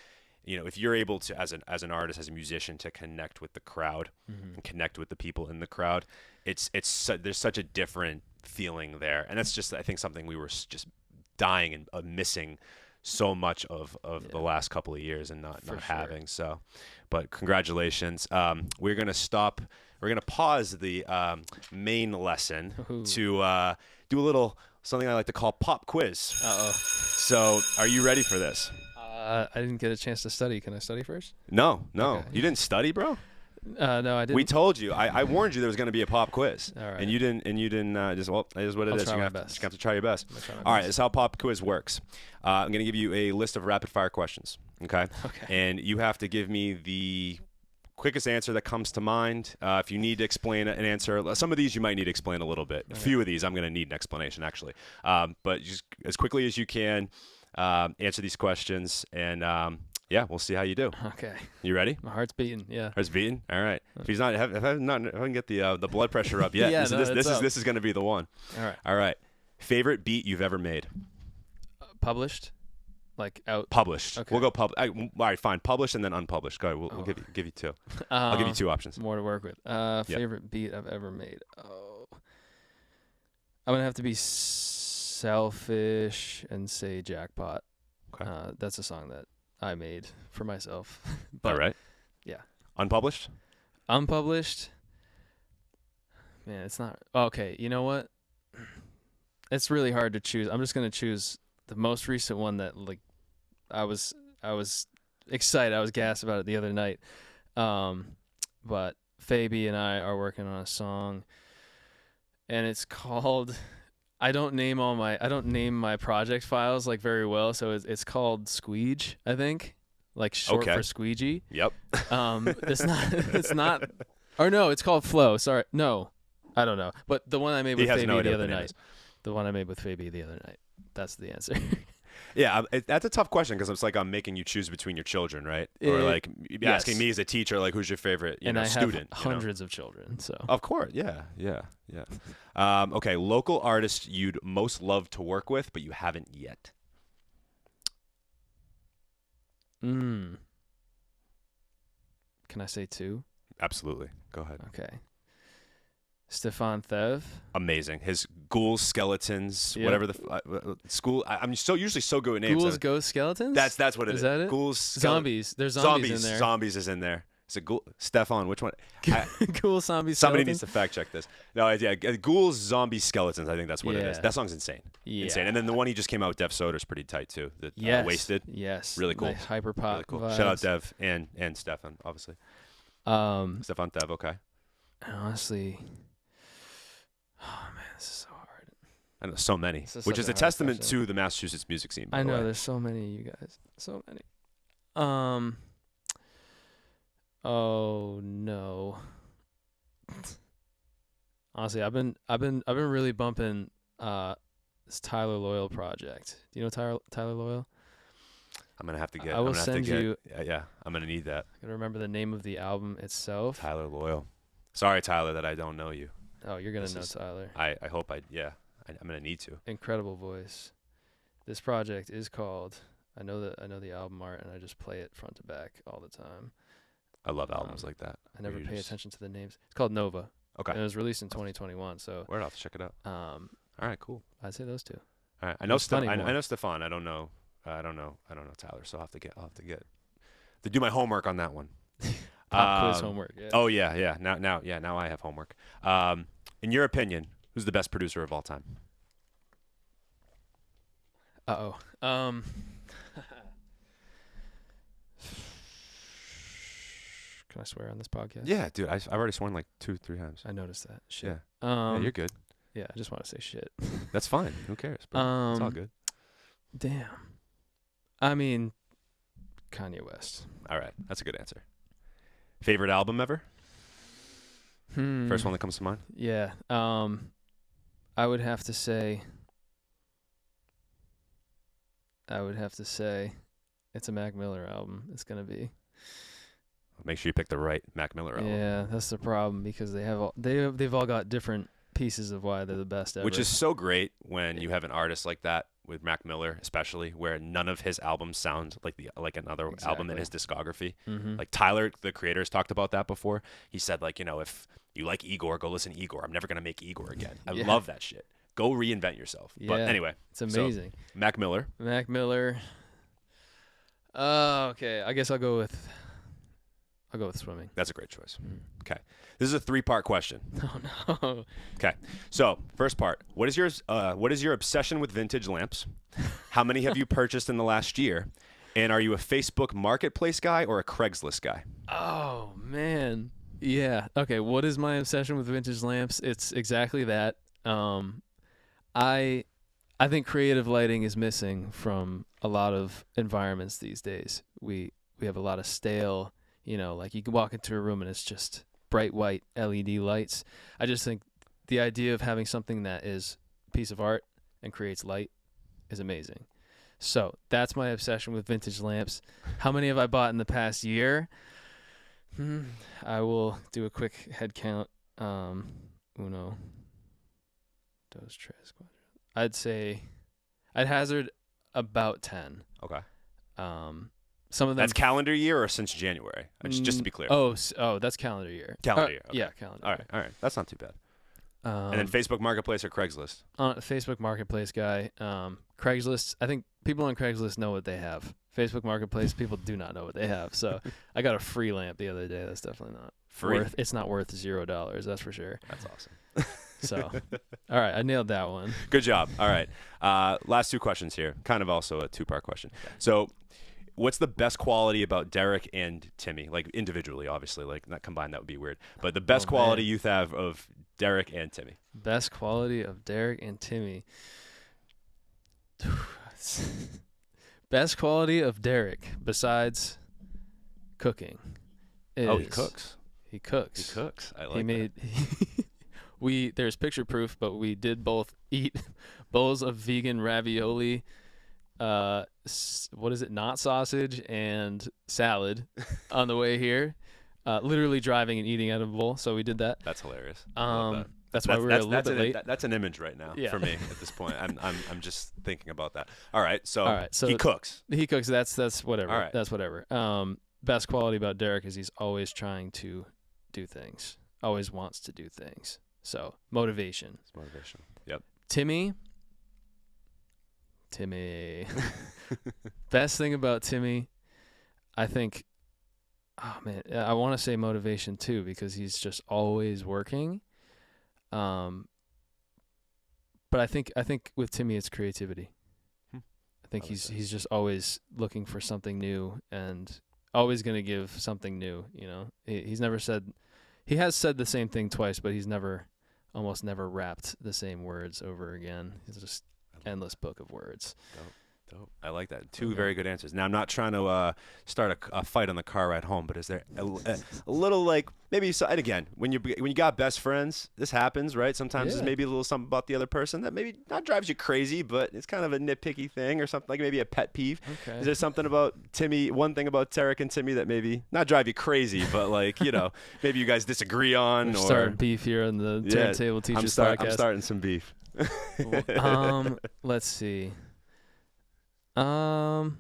Speaker 1: if you're able to, as an artist, as a musician, to connect with the crowd and connect with the people in the crowd, there's such a different feeling there, and that's just I think something we were just dying and missing so much of the last couple of years and not having. So, but congratulations. We're gonna pause the main lesson to do a little something I like to call pop quiz. So, are you ready for this?
Speaker 2: I didn't get a chance to study. Can I study first?
Speaker 1: No.
Speaker 2: Okay.
Speaker 1: You didn't study, bro?
Speaker 2: No, I didn't.
Speaker 1: We told you. I warned you there was going to be a pop quiz.
Speaker 2: All right.
Speaker 1: And you didn't. It is what it is.
Speaker 2: I'll
Speaker 1: You're
Speaker 2: try my
Speaker 1: going
Speaker 2: best.
Speaker 1: to have to try your best.
Speaker 2: Try my
Speaker 1: All right.
Speaker 2: best.
Speaker 1: This is how pop quiz works. I'm going to give you a list of rapid fire questions. Okay.
Speaker 2: Okay.
Speaker 1: And you have to give me the quickest answer that comes to mind. If you need to explain an answer, some of these you might need to explain a little bit. A few of these I'm going to need an explanation actually. But just as quickly as you can, answer these questions, and yeah, we'll see how you do.
Speaker 2: Okay.
Speaker 1: You ready?
Speaker 2: My heart's beating. Yeah.
Speaker 1: Heart's beating. All right. If he's not, if I haven't get the blood pressure up yet,
Speaker 2: Yeah,
Speaker 1: this is going to be the one.
Speaker 2: All right.
Speaker 1: All right. Favorite beat you've ever made?
Speaker 2: Published, like out.
Speaker 1: Published.
Speaker 2: Okay.
Speaker 1: We'll go all right, fine. Published and then unpublished. Go ahead. We'll give you two. I'll give you two options.
Speaker 2: More to work with. Favorite beat I've ever made. Oh, I'm gonna have to be selfish and say Jackpot.
Speaker 1: Okay.
Speaker 2: That's a song that I made for myself. But
Speaker 1: all right.
Speaker 2: Yeah.
Speaker 1: Unpublished?
Speaker 2: Unpublished. Man, it's not. Okay, you know what? It's really hard to choose. I'm just gonna choose the most recent one that like I was excited. I was gassed about it the other night. But Fabi and I are working on a song, and it's called. I don't name my project files like very well, so it's called Squeege, I think, like short for squeegee.
Speaker 1: Yep.
Speaker 2: It's not, or no, it's called Flow. Sorry, no, I don't know. But the one I made with Fabi the other night, that's the answer.
Speaker 1: Yeah, that's a tough question because it's like I'm making you choose between your children, right? Or like asking me as a teacher, like, who's your favorite student?
Speaker 2: Have hundreds of children, so.
Speaker 1: Of course, yeah. Okay, local artist you'd most love to work with, but you haven't yet.
Speaker 2: Can I say two?
Speaker 1: Absolutely. Go ahead.
Speaker 2: Okay. Stefan Thev.
Speaker 1: Amazing. His ghouls, skeletons,
Speaker 2: Yep.
Speaker 1: whatever the school. I'm usually so good at names.
Speaker 2: Ghouls, ghosts, skeletons?
Speaker 1: That's what it is.
Speaker 2: Is that it?
Speaker 1: Ghouls,
Speaker 2: zombies. There's zombies in there.
Speaker 1: Zombies is in there. It's a ghoul. Stefan, which one?
Speaker 2: Ghouls, zombies,
Speaker 1: Somebody
Speaker 2: skeletons?
Speaker 1: needs to fact check this. No, yeah, ghouls, zombies, skeletons. I think that's what it is.
Speaker 2: Yeah.
Speaker 1: That song's insane.
Speaker 2: Yeah.
Speaker 1: Insane. And then the one he just came out with, Dev Soda, is pretty tight too. The
Speaker 2: Yes.
Speaker 1: Wasted.
Speaker 2: Yes.
Speaker 1: Really cool.
Speaker 2: Nice hyper pop.
Speaker 1: Really cool.
Speaker 2: Vibes.
Speaker 1: Shout out Dev and Stefan, obviously. Stefan Dev, okay.
Speaker 2: Honestly, oh man, this is so hard.
Speaker 1: I know so many, which is a testament to the Massachusetts music scene. By
Speaker 2: I
Speaker 1: the
Speaker 2: know
Speaker 1: way.
Speaker 2: there's so many of you guys. So many. Oh no. Honestly, I've been really bumping this Tyler Loyal project. Do you know Tyler Loyal?
Speaker 1: I'm gonna have to get.
Speaker 2: I will send you.
Speaker 1: Yeah, I'm gonna need that.
Speaker 2: I gotta remember the name of the album itself.
Speaker 1: Tyler Loyal. Sorry, Tyler, that I don't know you.
Speaker 2: Oh, you're gonna know Tyler.
Speaker 1: I hope I'm gonna need to.
Speaker 2: Incredible voice. This project is called. I know the album art, and I just play it front to back all the time.
Speaker 1: I love albums like that.
Speaker 2: I never pay attention to the names. It's called Nova.
Speaker 1: Okay.
Speaker 2: And it was released in 2021. So.
Speaker 1: Word off. Check it out. All right. Cool.
Speaker 2: I'd say those two.
Speaker 1: All right. I know Stefan. I know Stefan. I don't know Tyler. So I'll have to do my homework on that one.
Speaker 2: Pop quiz homework. Yeah.
Speaker 1: Oh yeah. Now I have homework. In your opinion, who's the best producer of all time?
Speaker 2: Can I swear on this podcast?
Speaker 1: Yeah, dude. I've already sworn like 2-3 times.
Speaker 2: I noticed that. Shit.
Speaker 1: Yeah. Yeah, you're good.
Speaker 2: Yeah, I just want to say shit.
Speaker 1: That's fine. Who cares? Bro? It's all good.
Speaker 2: Damn. I mean, Kanye West.
Speaker 1: All right. That's a good answer. Favorite album ever? First one that comes to mind?
Speaker 2: Yeah. I would have to say it's a Mac Miller album. It's going to be.
Speaker 1: Make sure you pick the right Mac Miller album.
Speaker 2: Yeah, that's the problem because they've all got different pieces of why they're the best ever.
Speaker 1: Which is so great when you have an artist like that with Mac Miller, especially where none of his albums sound like another album in his discography.
Speaker 2: Mm-hmm.
Speaker 1: Like Tyler, the creator, has talked about that before. He said, like, if you like Igor, go listen to Igor. I'm never gonna make Igor again. I love that shit. Go reinvent yourself.
Speaker 2: Yeah,
Speaker 1: but anyway,
Speaker 2: it's amazing.
Speaker 1: So, Mac Miller.
Speaker 2: Okay, I guess I'll go with swimming.
Speaker 1: That's a great choice. Okay. This is a 3-part question.
Speaker 2: Oh no.
Speaker 1: Okay. So, first part, what is your obsession with vintage lamps? How many have you purchased in the last year? And are you a Facebook Marketplace guy or a Craigslist guy?
Speaker 2: Oh, man. Yeah. Okay, what is my obsession with vintage lamps? It's exactly that. I think creative lighting is missing from a lot of environments these days. We have a lot of stale, like you can walk into a room and it's just bright white LED lights. I just think the idea of having something that is a piece of art and creates light is amazing. So that's my obsession with vintage lamps. How many have I bought in the past year? I will do a quick head count. Uno, dos, tres, cuatro. I'd hazard about 10.
Speaker 1: Okay.
Speaker 2: Some of them.
Speaker 1: That's calendar year or since January? Just to be clear.
Speaker 2: Oh, that's calendar year.
Speaker 1: Calendar year. Okay.
Speaker 2: Yeah, calendar.
Speaker 1: All right. That's not too bad. And then Facebook Marketplace or Craigslist?
Speaker 2: Facebook Marketplace guy. Craigslist. I think people on Craigslist know what they have. Facebook Marketplace, people do not know what they have. So I got a free lamp the other day. That's definitely not
Speaker 1: free.
Speaker 2: It's not worth $0. That's for sure.
Speaker 1: That's awesome.
Speaker 2: So, all right, I nailed that one.
Speaker 1: Good job. All right. Last 2 questions here. Kind of also a 2-part question. So, what's the best quality about Derek and Timmy? Like individually, obviously, like not combined, that would be weird. But the best quality you have of Derek and Timmy.
Speaker 2: Best quality of Derek and Timmy. Best quality of Derek, besides cooking.
Speaker 1: He cooks.
Speaker 2: He cooks.
Speaker 1: He cooks. I like that.
Speaker 2: There's picture proof, but we did both eat bowls of vegan ravioli, what is it, not sausage, and salad on the way here. Literally driving and eating out of a bowl, so we did that.
Speaker 1: That's hilarious.
Speaker 2: That's why we were a little bit late.
Speaker 1: That's an image right now for me at this point. I'm just thinking about that. All right, so he cooks.
Speaker 2: He cooks. That's whatever.
Speaker 1: All right.
Speaker 2: That's whatever. Best quality about Derek is he's always trying to do things. Always wants to do things. So motivation.
Speaker 1: It's motivation. Yep.
Speaker 2: Timmy. Best thing about Timmy, I think. Oh man, I want to say motivation too because he's just always working. But I think with Timmy it's creativity. I think he's just always looking for something new and always going to give something new, He has said the same thing twice, but he's almost never rapped the same words over again. He's just endless book of words.
Speaker 1: Dope. I like that. 2 very good answers. Now, I'm not trying to start a fight on the car ride home, but is there a little like maybe? And again, when you got best friends, this happens, right? Sometimes there's maybe a little something about the other person that maybe not drives you crazy, but it's kind of a nitpicky thing or something, like maybe a pet peeve.
Speaker 2: Okay.
Speaker 1: Is there something about Timmy? One thing about Derek and Timmy that maybe not drive you crazy, but like maybe you guys disagree on.
Speaker 2: We're starting beef here on the Turntable Teachers podcast.
Speaker 1: I'm starting some beef.
Speaker 2: Let's see.
Speaker 1: You've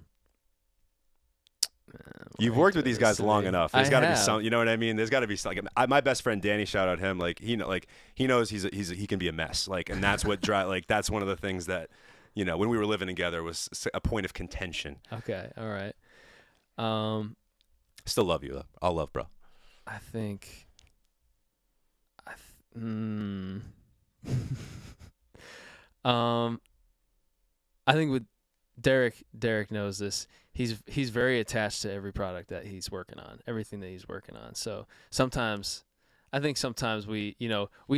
Speaker 1: worked with these guys long enough. There's got to be some, you know what I mean? There's got to be some, like my best friend Danny, shout out him. Like he knows he can be a mess. Like, and that's what that's one of the things that, when we were living together was a point of contention.
Speaker 2: Okay. All right.
Speaker 1: Still love you though. All love, bro.
Speaker 2: I think. I think with Derek knows this. He's very attached to every product that he's working on, everything that he's working on. So sometimes we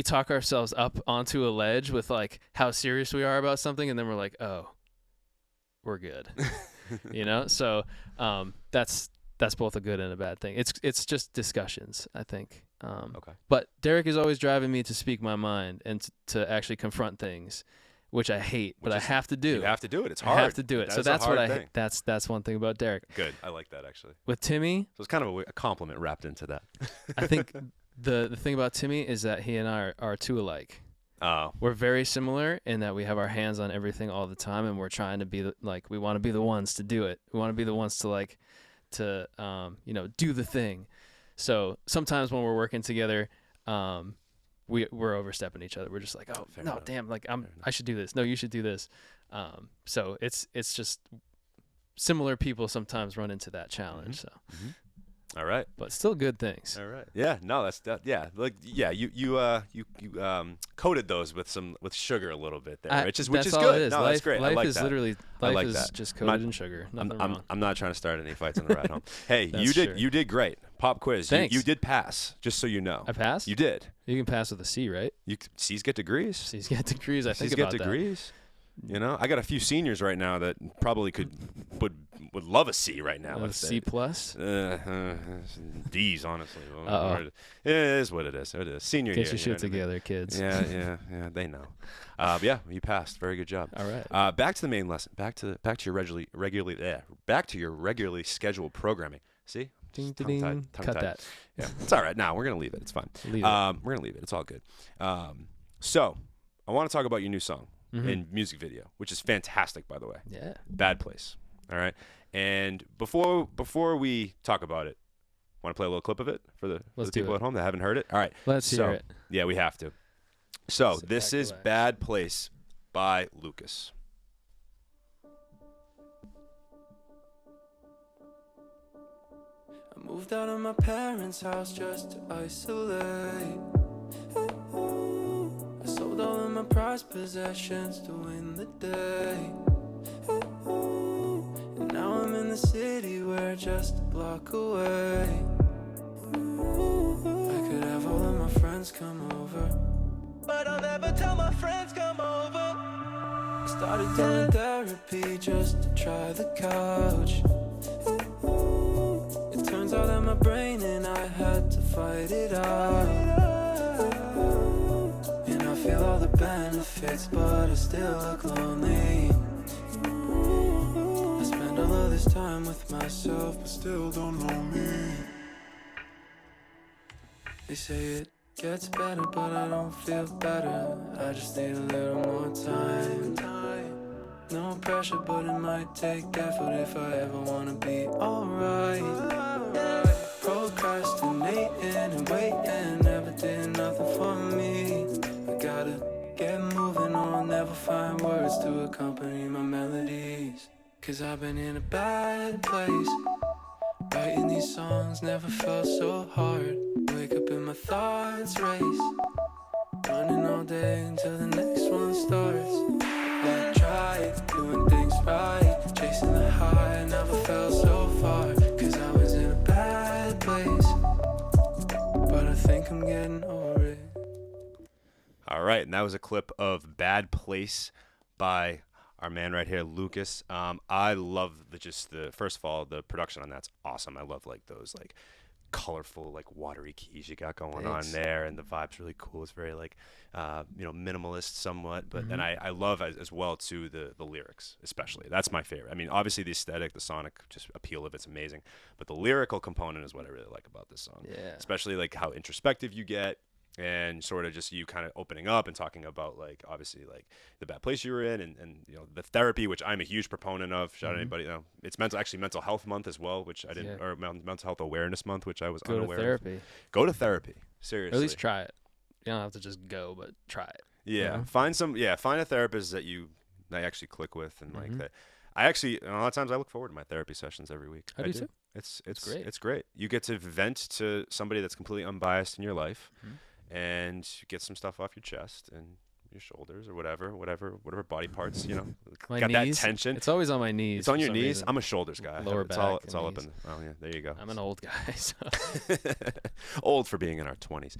Speaker 2: talk ourselves up onto a ledge with like how serious we are about something, and then we're like, oh, we're good. So that's that's both a good and a bad thing. It's just discussions, I think.
Speaker 1: Okay.
Speaker 2: But Derek is always driving me to speak my mind and to actually confront things, which I hate, but I have to do.
Speaker 1: You have to do it. It's hard.
Speaker 2: I have to do it. So that's what
Speaker 1: thing.
Speaker 2: That's one thing about Derek.
Speaker 1: Good. I like that actually.
Speaker 2: With Timmy,
Speaker 1: so it's kind of a compliment wrapped into that.
Speaker 2: I think the thing about Timmy is that he and I are too alike.
Speaker 1: Oh.
Speaker 2: We're very similar in that we have our hands on everything all the time, and we're trying to be we want to be the ones to do it. We want to be the ones to do the thing. So sometimes when we're working together, we're overstepping each other. We're just like, oh, no, damn, like I should do this. No, you should do this. So it's just similar people sometimes run into that challenge. So.
Speaker 1: Mm-hmm. All right,
Speaker 2: but still good things.
Speaker 1: All right, yeah, no, that's yeah, like yeah, you coated those with sugar a little bit there, which is good. No, that's great.
Speaker 2: Life
Speaker 1: I like
Speaker 2: is
Speaker 1: that.
Speaker 2: literally
Speaker 1: life
Speaker 2: is
Speaker 1: that.
Speaker 2: just coated in sugar. Nothing wrong.
Speaker 1: I'm not trying to start any fights on the ride home. Hey,
Speaker 2: Sure.
Speaker 1: You did great. Pop quiz.
Speaker 2: Thanks.
Speaker 1: You did pass. Just so you know.
Speaker 2: I passed.
Speaker 1: You did.
Speaker 2: You can pass with a C, right?
Speaker 1: C's get degrees.
Speaker 2: C's get degrees. I think
Speaker 1: C's
Speaker 2: about
Speaker 1: get degrees. You know, I got a few seniors right now that probably would love a C right now.
Speaker 2: A C plus.
Speaker 1: D's, honestly.
Speaker 2: Uh-oh.
Speaker 1: It is what it is. It is senior year.
Speaker 2: Get your shit together, kids.
Speaker 1: Yeah. They know. Yeah, you passed. Very good job.
Speaker 2: All right.
Speaker 1: Back to the main lesson. Back to your regularly scheduled programming. See?
Speaker 2: Ding, ding, ding. Cut that.
Speaker 1: Yeah, it's all right. We're gonna leave it. It's fine. We're gonna leave it. It's all good. So I want to talk about your new song.
Speaker 2: Mm-hmm.
Speaker 1: And music video, which is fantastic, by the way.
Speaker 2: Yeah.
Speaker 1: Bad Place. All right. And before we talk about it, want to play a little clip of it for the people at home that haven't heard it? All right.
Speaker 2: Let's hear it.
Speaker 1: Yeah, we have to. So this is Bad Place by l.ucas.
Speaker 3: I moved out of my parents' house just to isolate. I sold all of my prized possessions to win the day. And now I'm in the city, we're just a block away. I could have all of my friends come over, but I'll never tell my friends come over. I started doing therapy just to try the couch. It turns out that my brain and I had to fight it out. Feel all the benefits, but I still look lonely. I spend all of this time with myself, but still don't know me. They say it gets better, but I don't feel better. I just need a little more time. No pressure, but it might take effort if I ever wanna be alright. Procrastinating and waiting never did nothing for me. Gotta get moving on, never find words to accompany my melodies. Cause I've been in a bad place. Writing these songs never felt so hard. Wake up and my thoughts race. Running all day until the next one starts. I tried doing things right, chasing the high, I never felt so far. Cause I was in a bad place, but I think I'm getting over it.
Speaker 1: All right, and that was a clip of Bad Place by our man right here, l.ucas. I love first of all, the production on that's awesome. I love like those like colorful, like watery keys you got going on there, and the vibe's really cool. It's very like, minimalist somewhat, but then I love as well too the lyrics, especially. That's my favorite. I mean, obviously the aesthetic, the sonic just appeal of it's amazing, but the lyrical component is what I really like about this song.
Speaker 2: Yeah.
Speaker 1: Especially like how introspective you get. And sort of just you kind of opening up and talking about like obviously like the bad place you were in and you know the therapy, which I'm a huge proponent of. Shout out anybody, you know, it's mental health month as well, which I didn't, or mental health awareness month, which I was unaware of. Go to therapy, seriously.
Speaker 2: Or at least try it. You don't have to just go, but try it.
Speaker 1: Yeah,
Speaker 2: you know?
Speaker 1: find a therapist that I actually click with and like that. A lot of times I look forward to my therapy sessions every week.
Speaker 2: I do too.
Speaker 1: It's
Speaker 2: great.
Speaker 1: It's great. You get to vent to somebody that's completely unbiased in your life. And get some stuff off your chest and your shoulders or whatever body parts, you know.
Speaker 2: My
Speaker 1: got
Speaker 2: knees,
Speaker 1: that tension.
Speaker 2: It's always on my knees.
Speaker 1: It's on your knees.
Speaker 2: Reason.
Speaker 1: I'm a shoulders guy.
Speaker 2: Lower
Speaker 1: it's
Speaker 2: back.
Speaker 1: It's all up in. Oh yeah, there you go.
Speaker 2: I'm an old guy. So.
Speaker 1: Old for being in our 20s.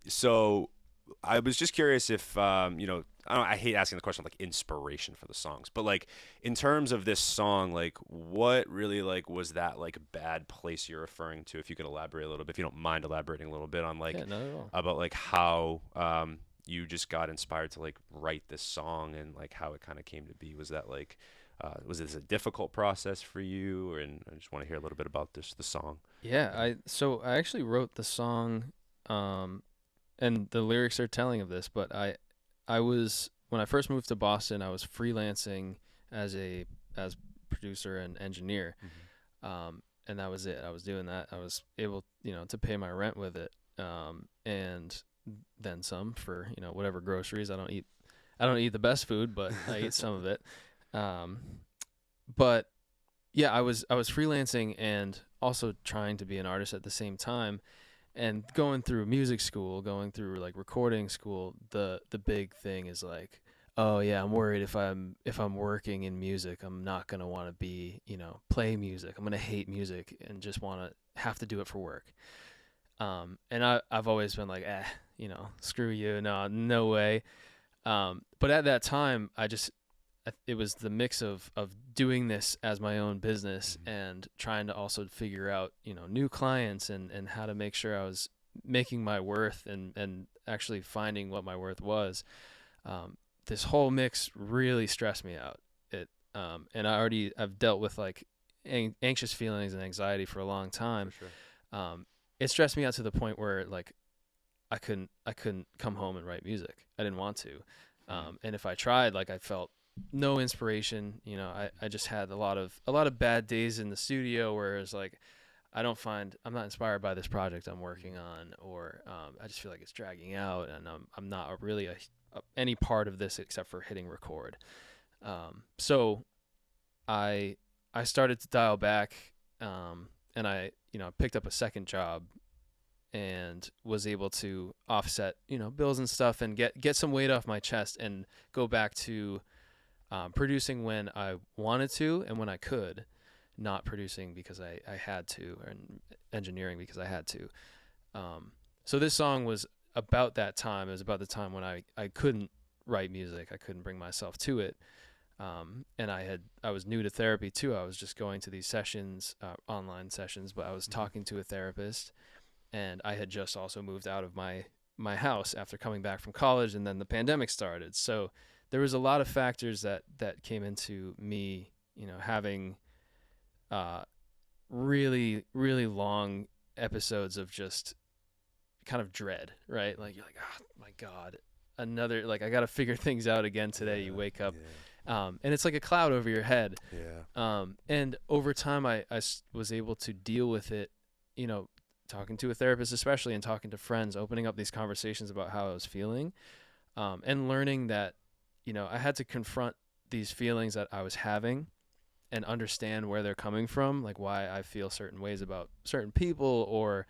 Speaker 1: So I was just curious if I hate asking the question like inspiration for the songs, but like in terms of this song, like what really like was that like bad place you're referring to? If you could elaborate a little bit, if you don't mind elaborating a little bit on like
Speaker 2: Yeah, not at all.
Speaker 1: about like how you just got inspired to like write this song and like how it kind of came to be. Was that like was this a difficult process for you? And I just want to hear a little bit about the song.
Speaker 2: Yeah, I actually wrote the song, and the lyrics are telling of this, but I was, when I first moved to Boston, I was freelancing as producer and engineer. And that was it. I was doing that. I was able, to pay my rent with it. And then some for, whatever groceries. I don't eat the best food, but I eat some of it. But yeah, I was freelancing and also trying to be an artist at the same time. And going through music school, going through like recording school, the big thing is like, oh yeah, I'm worried if I'm working in music, I'm not gonna want to be, play music. I'm gonna hate music and just want to have to do it for work. And I've always been like, screw you, no way. But at that time, it was the mix of doing this as my own business and trying to also figure out, new clients and how to make sure I was making my worth and actually finding what my worth was. This whole mix really stressed me out. And I've dealt with like anxious feelings and anxiety for a long time.
Speaker 1: For sure.
Speaker 2: It stressed me out to the point where like I couldn't come home and write music. I didn't want to. And if I tried, like I felt no inspiration. I just had a lot of bad days in the studio where it's like I'm not inspired by this project I'm working on, or I just feel like it's dragging out and I'm not really any part of this except for hitting record. So I started to dial back, and I picked up a second job and was able to offset bills and stuff and get some weight off my chest and go back to producing when I wanted to and when I could, not producing because I had to, and engineering because I had to. So this song was about that time. It was about the time when I couldn't write music. I couldn't bring myself to it. And I was new to therapy too. I was just going to these sessions, online sessions, but I was talking to a therapist, and I had just also moved out of my house after coming back from college, and then the pandemic started. So there was a lot of factors that came into me, having really, really long episodes of just kind of dread, right? Like you're like, oh my God, another, like I got to figure things out again today. You wake up, and it's like a cloud over your head. And over time I was able to deal with it, talking to a therapist especially, and talking to friends, opening up these conversations about how I was feeling, and learning that, I had to confront these feelings that I was having and understand where they're coming from, like why I feel certain ways about certain people, or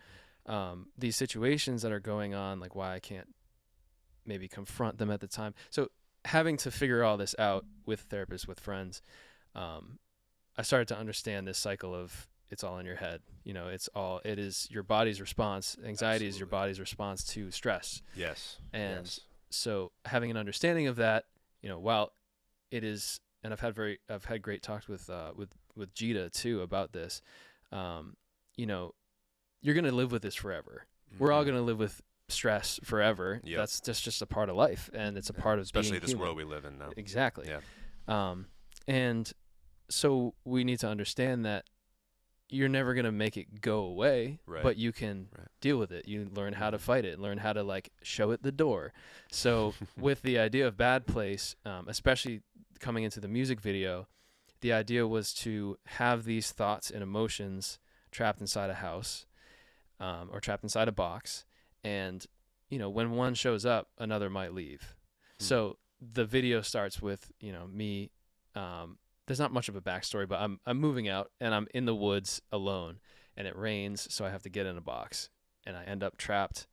Speaker 2: these situations that are going on, like why I can't maybe confront them at the time. So having to figure all this out with therapists, with friends, I started to understand this cycle of it's all in your head. It is your body's response. Anxiety is your body's response to stress.
Speaker 1: Yes.
Speaker 2: And so having an understanding of that, while it is, and I've had great talks with Jita too about this, you're going to live with this forever. We're all going to live with stress forever.
Speaker 1: Yep.
Speaker 2: That's just a part of life, and it's a part of
Speaker 1: especially
Speaker 2: being
Speaker 1: this
Speaker 2: human.
Speaker 1: world we live in now.
Speaker 2: Exactly.
Speaker 1: Yeah.
Speaker 2: And so we need to understand that you're never going to make it go away, but you can deal with it. You learn how to fight it, learn how to like show it the door. So with the idea of Bad Place, especially coming into the music video, the idea was to have these thoughts and emotions trapped inside a house, or trapped inside a box. And, when one shows up, another might leave. So the video starts with, me, there's not much of a backstory, but I'm moving out and I'm in the woods alone, and it rains, so I have to get in a box, and I end up trapped,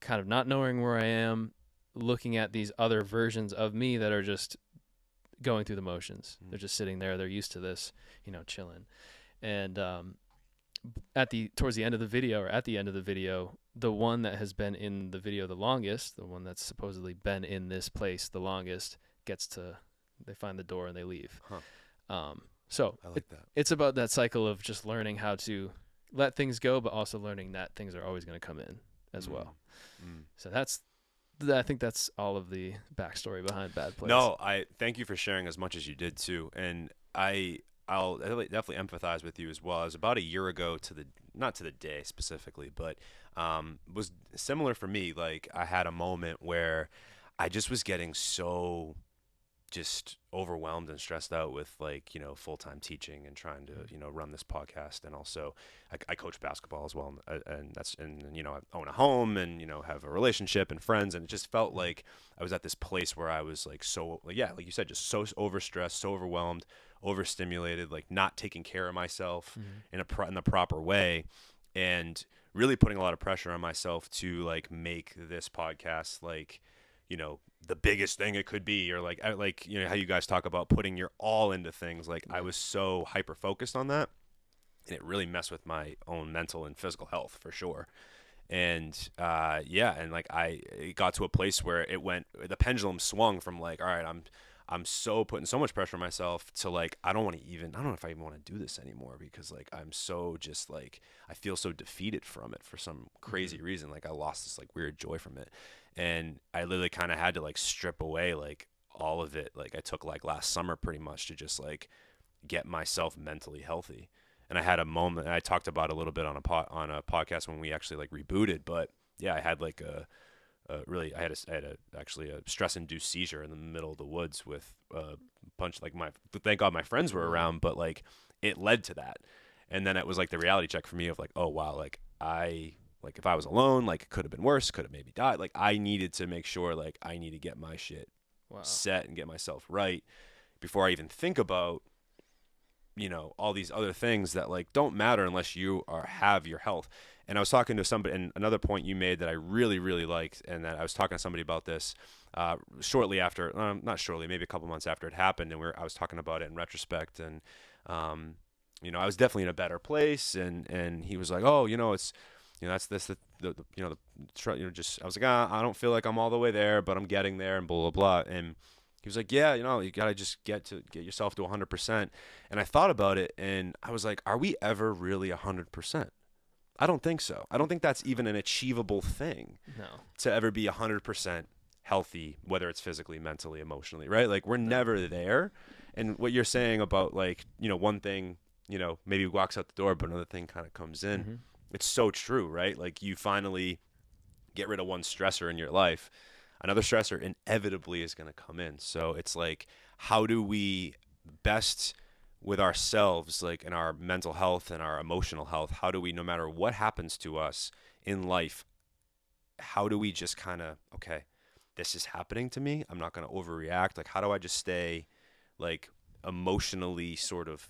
Speaker 2: kind of not knowing where I am, looking at these other versions of me that are just going through the motions. They're just sitting there. They're used to this, chilling. And towards the end of the video, or at the end of the video, the one that has been in the video the longest, the one that's supposedly been in this place the longest, they find the door and they leave. So
Speaker 1: I like that.
Speaker 2: It's about that cycle of just learning how to let things go, but also learning that things are always going to come in as well. So I think that's all of the backstory behind Bad Place.
Speaker 1: No, I thank you for sharing as much as you did too. And I'll definitely empathize with you as well. It was about a year ago not to the day specifically, but was similar for me. Like I had a moment where I just was getting so just overwhelmed and stressed out with like, full-time teaching and trying to, run this podcast. And also I coach basketball as well. And I own a home and, have a relationship and friends. And it just felt like I was at this place where I was like, like you said, just so overstressed, so overwhelmed, overstimulated, like not taking care of myself in the proper way. And really putting a lot of pressure on myself to like make this podcast like, the biggest thing it could be, or like how you guys talk about putting your all into things. Like I was so hyper focused on that, and it really messed with my own mental and physical health for sure. And and like it got to a place where the pendulum swung from like, all right, I'm so putting so much pressure on myself to like, I don't know if I even want to do this anymore, because like I'm so just like, I feel so defeated from it for some crazy reason. Like I lost this like weird joy from it. And I literally kind of had to like strip away like all of it. Like I took like last summer pretty much to just like get myself mentally healthy. And I had a moment, and I talked about it a little bit on a podcast when we actually like rebooted. But yeah, I had like actually a stress-induced seizure in the middle of the woods with a bunch, like thank God my friends were around, but like it led to that. And then it was like the reality check for me of like, oh wow, like if I was alone, like it could have been worse, could have maybe died. Like I needed to make sure like I need to get my shit set and get myself right before I even think about, all these other things that like don't matter unless you have your health. And I was talking to somebody, and another point you made that I really, really liked, and that I was talking to somebody about this shortly after, not shortly, maybe a couple months after it happened, and I was talking about it in retrospect, and I was definitely in a better place, and he was like, oh, it's. That's this, just, I was like, I don't feel like I'm all the way there, but I'm getting there and blah, blah, blah. And he was like, yeah, you got to just get yourself to 100%. And I thought about it and I was like, are we ever really 100%? I don't think so. I don't think that's even an achievable thing to ever be 100% healthy, whether it's physically, mentally, emotionally, right? Like we're never there. And what you're saying about like, one thing, maybe walks out the door, but another thing kind of comes in. Mm-hmm. It's so true, right? Like you finally get rid of one stressor in your life, another stressor inevitably is going to come in. So it's like, how do we best with ourselves, like in our mental health and our emotional health, how do we, no matter what happens to us in life, how do we just kind of, okay, this is happening to me, I'm not going to overreact. Like, how do I just stay like emotionally sort of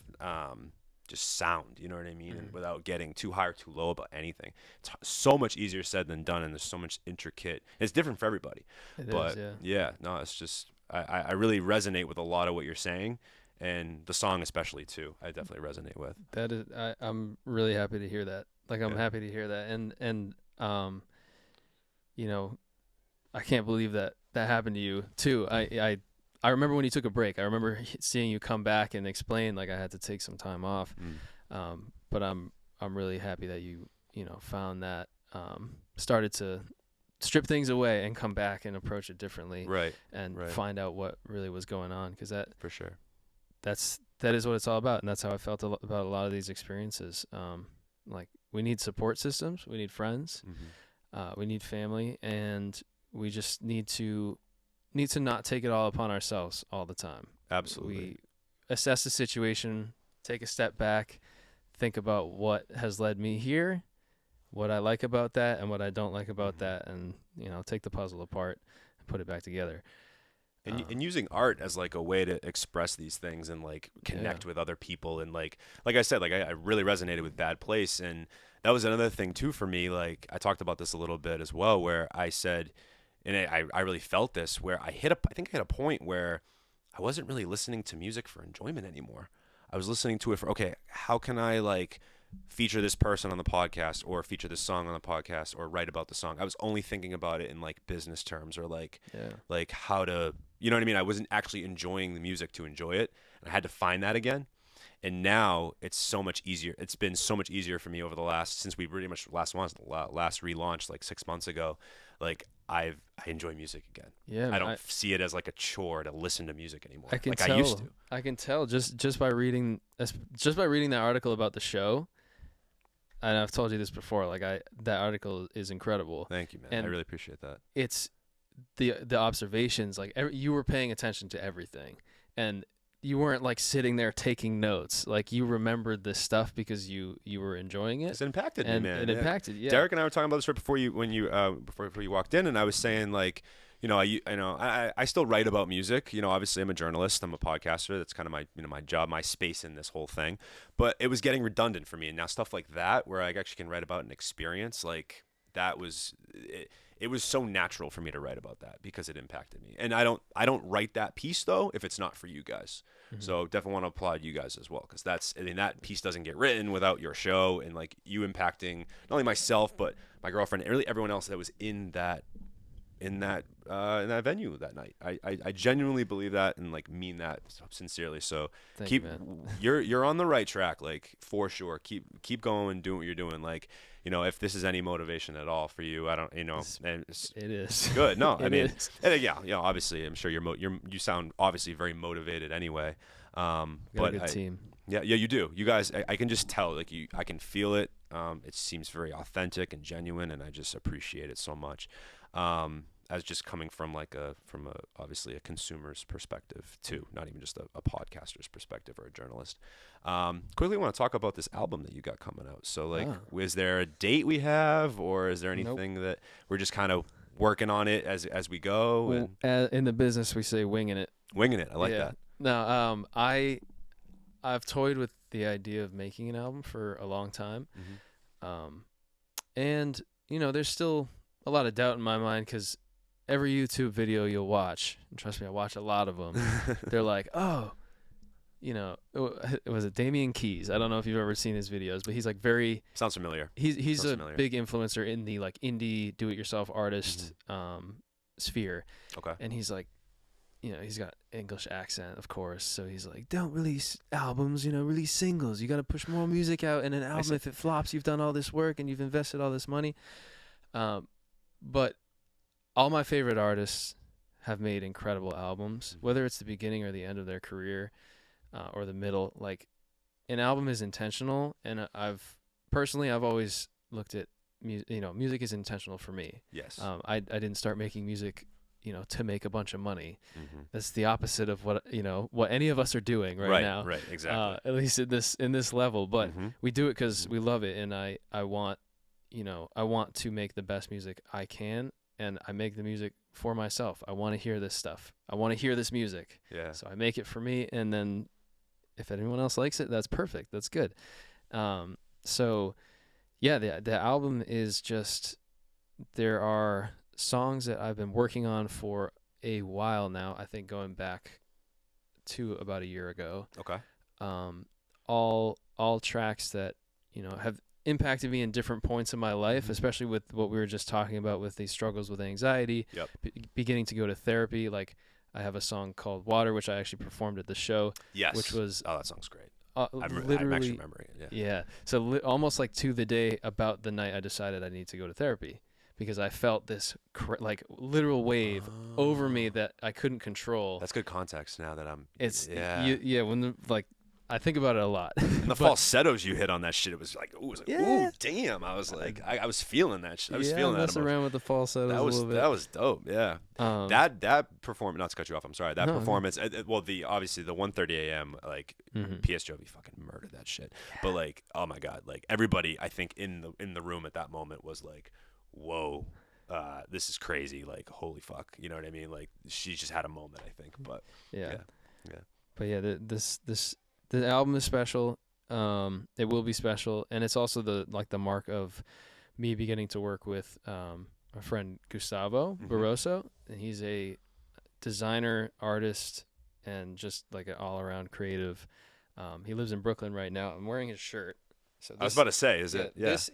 Speaker 1: just sound, you know what I mean? And without getting too high or too low about anything. It's so much easier said than done, and there's so much intricate. It's different for everybody. It's just I really resonate with a lot of what you're saying, and the song especially too. I definitely resonate with.
Speaker 2: That is, I'm really happy to hear that. Like I'm happy to hear that, and I can't believe that happened to you too. I remember when you took a break. I remember seeing you come back and explain like I had to take some time off. But I'm really happy that you found that, started to strip things away and come back and approach it differently.
Speaker 1: Right.
Speaker 2: And find out what really was going on, because that
Speaker 1: for sure.
Speaker 2: That is what it's all about, and that's how I felt about a lot of these experiences. Like we need support systems, we need friends, we need family, and we just need to not take it all upon ourselves all the time.
Speaker 1: Absolutely.
Speaker 2: We assess the situation, take a step back, think about what has led me here, what I like about that and what I don't like about that, and take the puzzle apart and put it back together.
Speaker 1: And using art as like a way to express these things and like connect with other people, and like I said, like I really resonated with Bad Place, and that was another thing too for me. Like I talked about this a little bit as well, where I said, and I really felt this, where I think I hit a point where I wasn't really listening to music for enjoyment anymore. I was listening to it for, okay, how can I like feature this person on the podcast or feature this song on the podcast or write about the song. I was only thinking about it in like business terms or like how to, you know what I mean? I wasn't actually enjoying the music to enjoy it. And I had to find that again. And now it's so much easier. It's been so much easier for me over the since we pretty much last relaunched like 6 months ago. Like I enjoy music again.
Speaker 2: Yeah,
Speaker 1: I don't see it as like a chore to listen to music anymore.
Speaker 2: I can
Speaker 1: like
Speaker 2: tell.
Speaker 1: I used to.
Speaker 2: I can tell just by reading that article about the show. And I've told you this before. Like that article is incredible.
Speaker 1: Thank you, man.
Speaker 2: And
Speaker 1: I really appreciate that.
Speaker 2: It's the observations. Like you were paying attention to everything, and you weren't like sitting there taking notes. Like you remembered this stuff because you were enjoying it.
Speaker 1: It impacted me, man.
Speaker 2: It impacted. Yeah.
Speaker 1: Derek and I were talking about this right before you walked in, and I was saying like, you know, I still write about music. You know, obviously I'm a journalist. I'm a podcaster. That's kind of my job, my space in this whole thing. But it was getting redundant for me, and now stuff like that, where I actually can write about an experience, like that was it was so natural for me to write about that because it impacted me. And I don't write that piece though if it's not for you guys. Mm-hmm. So definitely want to applaud you guys as well, because that piece doesn't get written without your show and like you impacting not only myself but my girlfriend and really everyone else that was in that venue that night. I genuinely believe that and like mean that sincerely. So you're on the right track, like for sure. Keep going, doing what you're doing. Like, you know, if this is any motivation at all for you, I don't, you know,
Speaker 2: it is
Speaker 1: good. No, I mean, yeah, you know, obviously, I'm sure you sound obviously very motivated anyway.
Speaker 2: Got a good team.
Speaker 1: Yeah, you do. You guys, I can just tell, like I can feel it. It seems very authentic and genuine, and I just appreciate it so much. As just coming from obviously a consumer's perspective too, not even just a podcaster's perspective or a journalist. Quickly want to talk about this album that you got coming out. So like, is there a date we have, or is there anything that we're just kind of working on it as we go?
Speaker 2: In the business, we say winging it.
Speaker 1: Winging it. I like that.
Speaker 2: No, I've toyed with the idea of making an album for a long time. Mm-hmm. And you know, there's still a lot of doubt in my mind because every YouTube video you'll watch, and trust me, I watch a lot of them, they're like, oh, you know, it was Damian Keys. I don't know if you've ever seen his videos, but he's like
Speaker 1: sounds familiar.
Speaker 2: He's a big influencer in the like indie do-it-yourself artist sphere. Okay. And he's like, you know, he's got English accent, of course, so he's like, don't release albums, you know, release singles. You got to push more music out in an album. If it flops, you've done all this work and you've invested all this money. But all my favorite artists have made incredible albums, whether it's the beginning or the end of their career, or the middle. Like, an album is intentional, and I've always looked at music is intentional for me.
Speaker 1: Yes.
Speaker 2: I didn't start making music, you know, to make a bunch of money. Mm-hmm. That's the opposite of what any of us are doing right now.
Speaker 1: Right, exactly.
Speaker 2: At least in this level, but we do it because we love it, and I want to make the best music I can, and I make the music for myself. I want to hear this stuff. I want to hear this music. Yeah. So I make it for me, and then if anyone else likes it, that's perfect. That's good. So yeah, the album is just, there are songs that I've been working on for a while now. I think going back to about a year ago.
Speaker 1: Okay.
Speaker 2: All tracks that, you know, have impacted me in different points in my life, especially with what we were just talking about with these struggles with anxiety, beginning to go to therapy. Like, I have a song called Water, which I actually performed at the show.
Speaker 1: Yes.
Speaker 2: Which was...
Speaker 1: Oh, that song's great.
Speaker 2: I'm
Speaker 1: actually remembering it.
Speaker 2: Yeah. So almost like to the day about the night I decided I need to go to therapy, because I felt this like literal wave over me that I couldn't control.
Speaker 1: That's good context now that I'm...
Speaker 2: When I think about it a lot.
Speaker 1: And the falsettos you hit on that shit, it was like, ooh, damn. I was like, I was feeling that shit. I was feeling that.
Speaker 2: Mess around with the falsettos a little bit.
Speaker 1: That was dope, yeah. That performance, not to cut you off, I'm sorry. That performance, obviously the 1:30 a.m., like, P.S. Jovi fucking murdered that shit. Yeah. But, like, oh my God, like, everybody, I think, in the room at that moment was like, whoa, this is crazy. Like, holy fuck. You know what I mean? Like, she just had a moment, I think. But, yeah.
Speaker 2: But, yeah, the album is special. It will be special, and it's also the mark of me beginning to work with my friend Gustavo Barroso, and he's a designer, artist, and just like an all-around creative. He lives in Brooklyn right now. I'm wearing his shirt, So
Speaker 1: I was about to say, is it? Yeah.
Speaker 2: This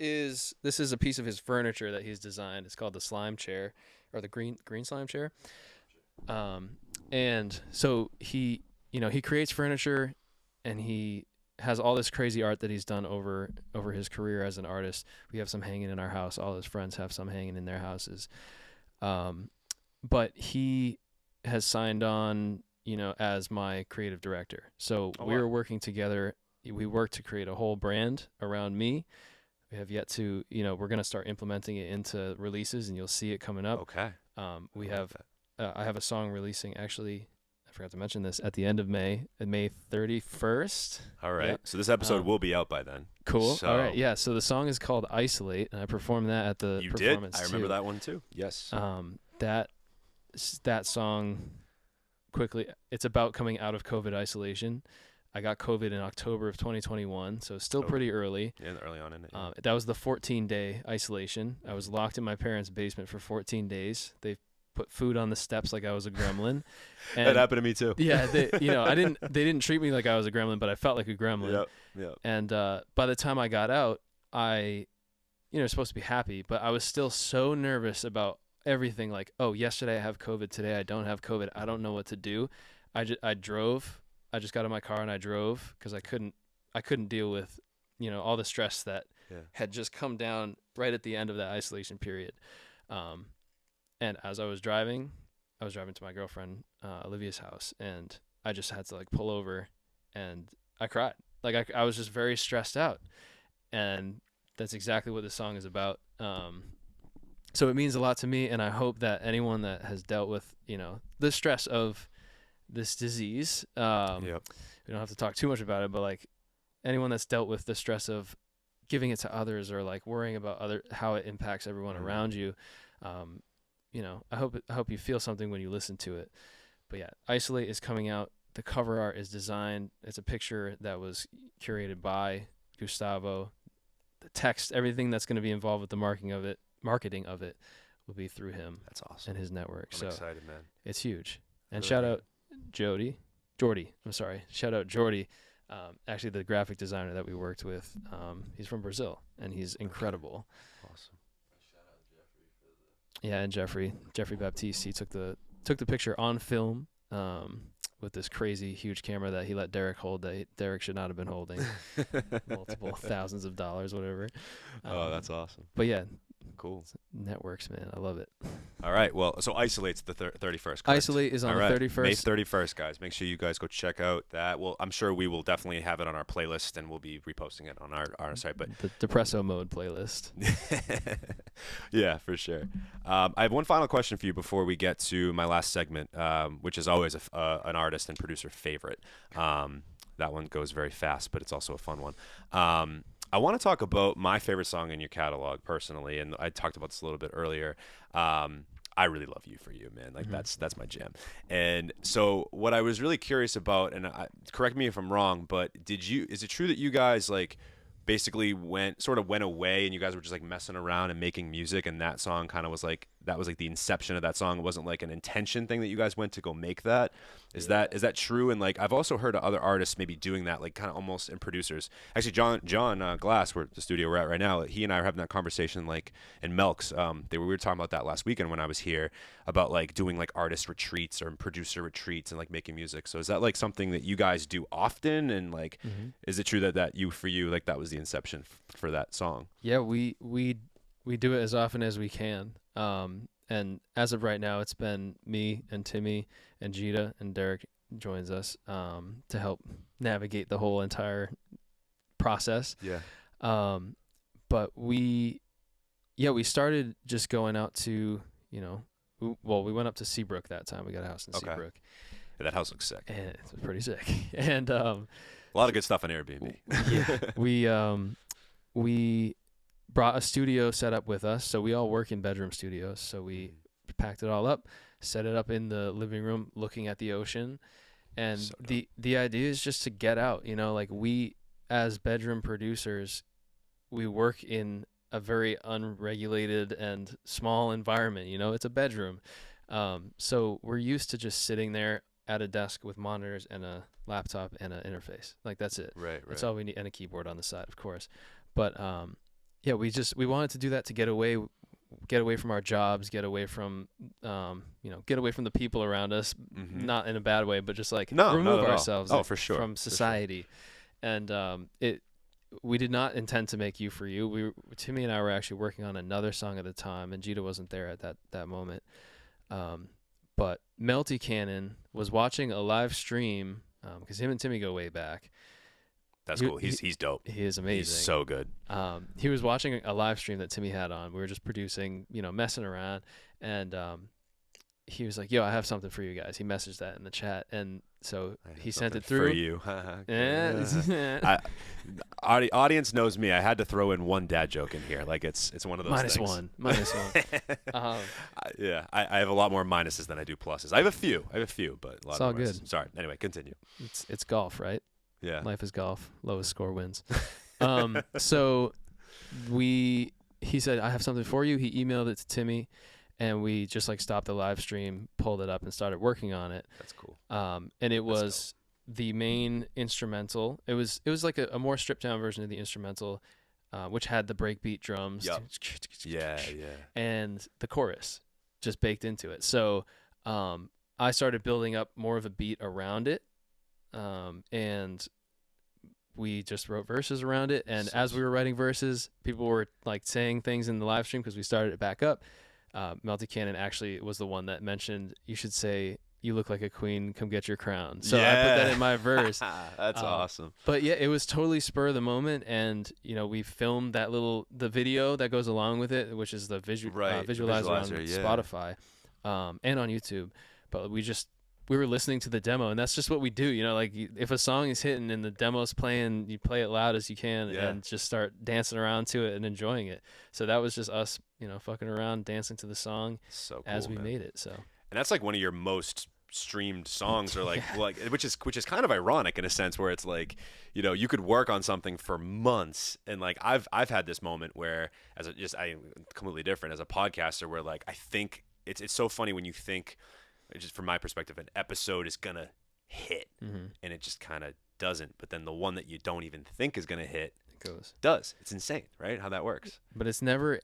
Speaker 2: is a piece of his furniture that he's designed. It's called the slime chair, or the green slime chair. And so he creates furniture, and he has all this crazy art that he's done over his career as an artist. We have some hanging in our house. All his friends have some hanging in their houses. But he has signed on, as my creative director. So we were working together. We worked to create a whole brand around me. We have yet to, we're going to start implementing it into releases, and you'll see it coming up.
Speaker 1: Okay.
Speaker 2: I have a song releasing, actually, I forgot to mention this, at the end of May 31st.
Speaker 1: All right.
Speaker 2: Yep.
Speaker 1: So this episode will be out by then.
Speaker 2: Cool.
Speaker 1: So
Speaker 2: All right. Yeah. So the song is called Isolate, and I performed that at the performance.
Speaker 1: I remember that one too. Yes.
Speaker 2: That song, quickly, it's about coming out of COVID isolation. I got COVID in October of 2021, so still pretty early.
Speaker 1: Yeah, early on in it. Yeah.
Speaker 2: That was the 14-day isolation. I was locked in my parents' basement for 14 days. They put food on the steps like I was a gremlin. And
Speaker 1: that happened to me too.
Speaker 2: Yeah, they didn't treat me like I was a gremlin, but I felt like a gremlin.
Speaker 1: Yep.
Speaker 2: And by the time I got out, I was supposed to be happy, but I was still so nervous about everything. Like, oh, yesterday I have COVID, today I don't have COVID. I don't know what to do. I drove. I just got in my car and I drove because I couldn't deal with, all the stress that had just come down right at the end of that isolation period. And as I was driving to my girlfriend, Olivia's house, and I just had to pull over, and I cried. I was just very stressed out, and that's exactly what this song is about. So it means a lot to me, and I hope that anyone that has dealt with, the stress of this disease, we don't have to talk too much about it, but anyone that's dealt with the stress of giving it to others, or worrying about how it impacts everyone around you, I hope you feel something when you listen to it. But yeah, Isolate is coming out. The cover art is designed. It's a picture that was curated by Gustavo. The text, everything that's going to be involved with the marketing of it will be through him.
Speaker 1: That's awesome.
Speaker 2: And his network.
Speaker 1: I'm excited, man.
Speaker 2: It's huge. And
Speaker 1: really
Speaker 2: shout out Jordy. Shout out Jordy. Actually, the graphic designer that we worked with, he's from Brazil, and he's incredible.
Speaker 1: Awesome.
Speaker 2: Yeah, and Jeffrey Baptiste, he took the picture on film, with this crazy huge camera that he let Derek hold, that Derek should not have been holding. Multiple thousands of dollars, whatever.
Speaker 1: That's awesome.
Speaker 2: But yeah,
Speaker 1: cool.
Speaker 2: Networks, man, I love it.
Speaker 1: All right, well, so Isolate's the 31st. Correct?
Speaker 2: Isolate is on the 31st.
Speaker 1: May 31st, guys. Make sure you guys go check out that. Well, I'm sure we will definitely have it on our playlist, and we'll be reposting it on our site. But
Speaker 2: the Depresso Mode playlist.
Speaker 1: Yeah, for sure. I have one final question for you before we get to my last segment, which is always an artist and producer favorite. That one goes very fast, but it's also a fun one. I want to talk about my favorite song in your catalog personally, and I talked about this a little bit earlier. I really love You For You, man. That's my jam. And so what I was really curious about, and correct me if I'm wrong, but is it true that you guys basically went away and you guys were just messing around and making music, and that song kind of was that was the inception of that song? It wasn't an intention thing that you guys went to go make that. Is that true? And I've also heard of other artists maybe doing that, kind of almost, and producers. Actually, John Glass, the studio we're at right now, he and I were having that conversation in Melks. We were talking about that last weekend when I was here, about doing artist retreats or producer retreats and making music. So is that something that you guys do often? And is it true that You For You, that was the inception for that song?
Speaker 2: Yeah, we do it as often as we can. And as of right now, it's been me and Timmy and Jita, and Derek joins us to help navigate the whole entire process.
Speaker 1: Yeah.
Speaker 2: But we started just going out to, we went up to Seabrook that time. We got a house in Seabrook.
Speaker 1: Yeah, that house looks sick.
Speaker 2: And it's pretty sick. And
Speaker 1: a lot of good stuff on Airbnb.
Speaker 2: Yeah. We brought a studio set up with us, so we all work in bedroom studios. So we packed it all up, set it up in the living room looking at the ocean. And
Speaker 1: So
Speaker 2: the idea is just to get out, we as bedroom producers, we work in a very unregulated and small environment. It's a bedroom. So we're used to just sitting there at a desk with monitors and a laptop and an interface. Like that's it.
Speaker 1: Right.
Speaker 2: That's all we need, and a keyboard on the side, of course. But yeah, we wanted to do that to get away from our jobs, get away from get away from the people around us, not in a bad way, but just like remove ourselves
Speaker 1: for sure.
Speaker 2: from society. And we did not intend to make You For You. Timmy and I were actually working on another song at the time, and Gita wasn't there at that moment. But Melty Cannon was watching a live stream because him and Timmy go way back.
Speaker 1: That's cool. He's dope.
Speaker 2: He is amazing.
Speaker 1: He's so good.
Speaker 2: He was watching a live stream that Timmy had on. We were just producing, messing around, and he was like, "Yo, I have something for you guys." He messaged that in the chat, and so he sent it through.
Speaker 1: For you.
Speaker 2: Yeah.
Speaker 1: Audience knows me. I had to throw in one dad joke in here. Like it's one of those
Speaker 2: minus
Speaker 1: things.
Speaker 2: minus one.
Speaker 1: Yeah, I have a lot more minuses than I do pluses. I have a few, but a lot
Speaker 2: It's
Speaker 1: of
Speaker 2: all
Speaker 1: minuses.
Speaker 2: good.
Speaker 1: Sorry. Anyway, continue.
Speaker 2: It's golf, right?
Speaker 1: Yeah.
Speaker 2: Life is golf. Lowest score wins. So he said, "I have something for you." He emailed it to Timmy, and we just like stopped the live stream, pulled it up, and started working on it.
Speaker 1: That's cool.
Speaker 2: And it was the main instrumental. It was like a more stripped down version of the instrumental, which had the breakbeat drums.
Speaker 1: Yep. Yeah.
Speaker 2: And the chorus just baked into it. So I started building up more of a beat around it. And we just wrote verses around it. And as we were writing verses, people were like saying things in the live stream because we started it back up. Melty Cannon actually was the one that mentioned, "You should say, 'You look like a queen, come get your crown.'" So I put that in my verse.
Speaker 1: That's awesome.
Speaker 2: But yeah, it was totally spur of the moment. And, we filmed the video that goes along with it, which is the visualizer on Spotify and on YouTube. But we were listening to the demo, and that's just what we do. Like if a song is hitting and the demo's playing, you play it loud as you can and just start dancing around to it and enjoying it. So that was just us, fucking around, dancing to the song as we made it. So,
Speaker 1: and that's like one of your most streamed songs, or which is kind of ironic in a sense, where it's like, you could work on something for months, and like I've had this moment where I'm completely different as a podcaster, where like I think it's so funny when you think, just from my perspective, an episode is gonna hit, and it just kind of doesn't. But then the one that you don't even think is gonna hit does. It's insane, right? How that works.
Speaker 2: But it's never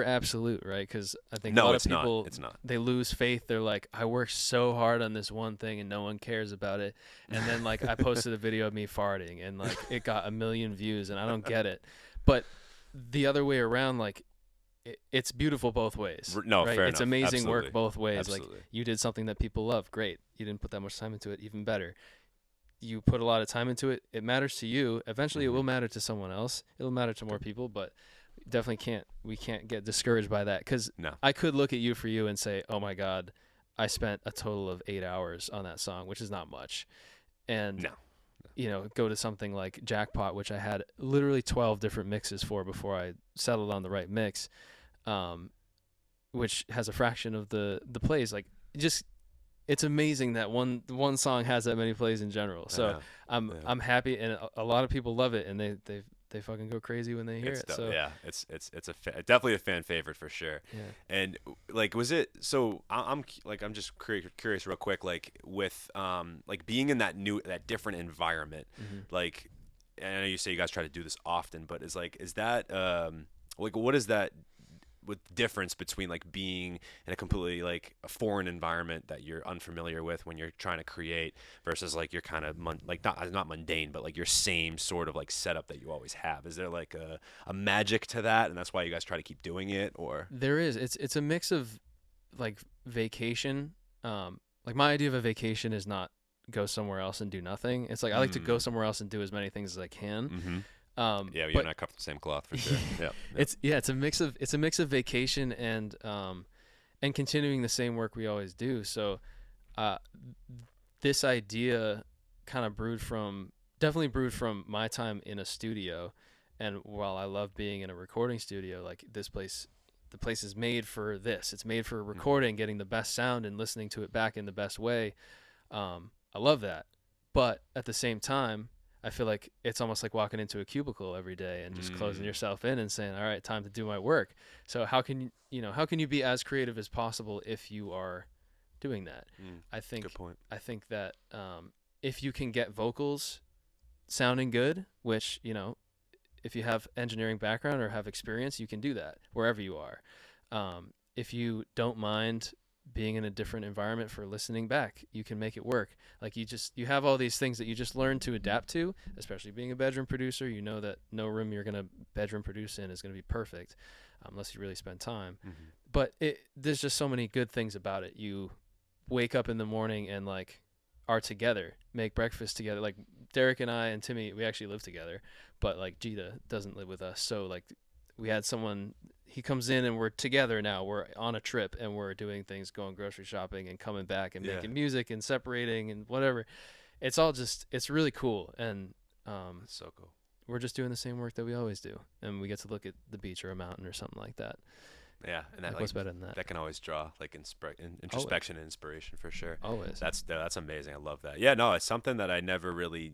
Speaker 2: absolute, right? Because I think
Speaker 1: a lot
Speaker 2: of people,
Speaker 1: it's not.
Speaker 2: They lose faith. They're like, "I worked so hard on this one thing, and no one cares about it." And then like I posted a video of me farting, and like it got 1 million views, and I don't get it. But the other way around, like, it's beautiful both ways.
Speaker 1: No,
Speaker 2: right?
Speaker 1: fair
Speaker 2: It's
Speaker 1: enough.
Speaker 2: amazing
Speaker 1: Absolutely.
Speaker 2: work both ways.
Speaker 1: Absolutely.
Speaker 2: Like you did something that people love, great. You didn't put that much time into it, even better. You put a lot of time into it. It matters to you. Eventually, it will matter to someone else. It'll matter to more people, but we can't get discouraged by that, because I could look at You For You and say, "Oh my God, I spent a total of 8 hours on that song," which is not much. And go to something like Jackpot, which I had literally 12 different mixes for before I settled on the right mix, which has a fraction of the plays. Like, it's amazing that one song has that many plays in general. So I'm happy, and a lot of people love it, and they fucking go crazy when they hear it. So
Speaker 1: yeah, it's definitely a fan favorite for sure. Yeah. And like, was it? So I'm just curious real quick, like with like being in that different environment, like, and I know you say you guys try to do this often, but is that like, what is that with difference between like being in a completely like a foreign environment that you're unfamiliar with when you're trying to create, versus like your kind of not mundane, but like your same sort of like setup that you always have? Is there like a magic to that, and that's why you guys try to keep doing it? Or
Speaker 2: there is. It's a mix of like vacation. Like my idea of a vacation is not go somewhere else and do nothing. It's like I like to go somewhere else and do as many things as I can.
Speaker 1: Yeah, you're not cut from the same cloth for sure. Yeah.
Speaker 2: It's a mix of vacation and continuing the same work we always do. So this idea kind of definitely brewed from my time in a studio. And while I love being in a recording studio, like the place is made for this. It's made for recording, getting the best sound and listening to it back in the best way. I love that. But at the same time, I feel like it's almost like walking into a cubicle every day and just closing yourself in and saying, "All right, time to do my work." So how can you be as creative as possible if you are doing that? I think
Speaker 1: good point.
Speaker 2: I think that if you can get vocals sounding good, which, you know, if you have engineering background or have experience, you can do that wherever you are. If you don't mind being in a different environment for listening back, you can make it work. Like you have all these things that you just learn to adapt to, especially being a bedroom producer. You know that no room you're going to bedroom produce in is going to be perfect unless you really spend time. Mm-hmm. But there's just so many good things about it. You wake up in the morning and like are together, make breakfast together. Like Derek and I and Timmy, we actually live together, but like Gita doesn't live with us. So like we had someone, he comes in and we're together now. We're on a trip and we're doing things, going grocery shopping and coming back and making music and separating and whatever. It's all just, it's really cool. And
Speaker 1: so cool.
Speaker 2: We're just doing the same work that we always do. And we get to look at the beach or a mountain or something like that.
Speaker 1: Yeah, and that,
Speaker 2: what's better than that?
Speaker 1: That can always draw like introspection and inspiration for sure.
Speaker 2: Always.
Speaker 1: That's amazing. I love that. Yeah, no, it's something that I never really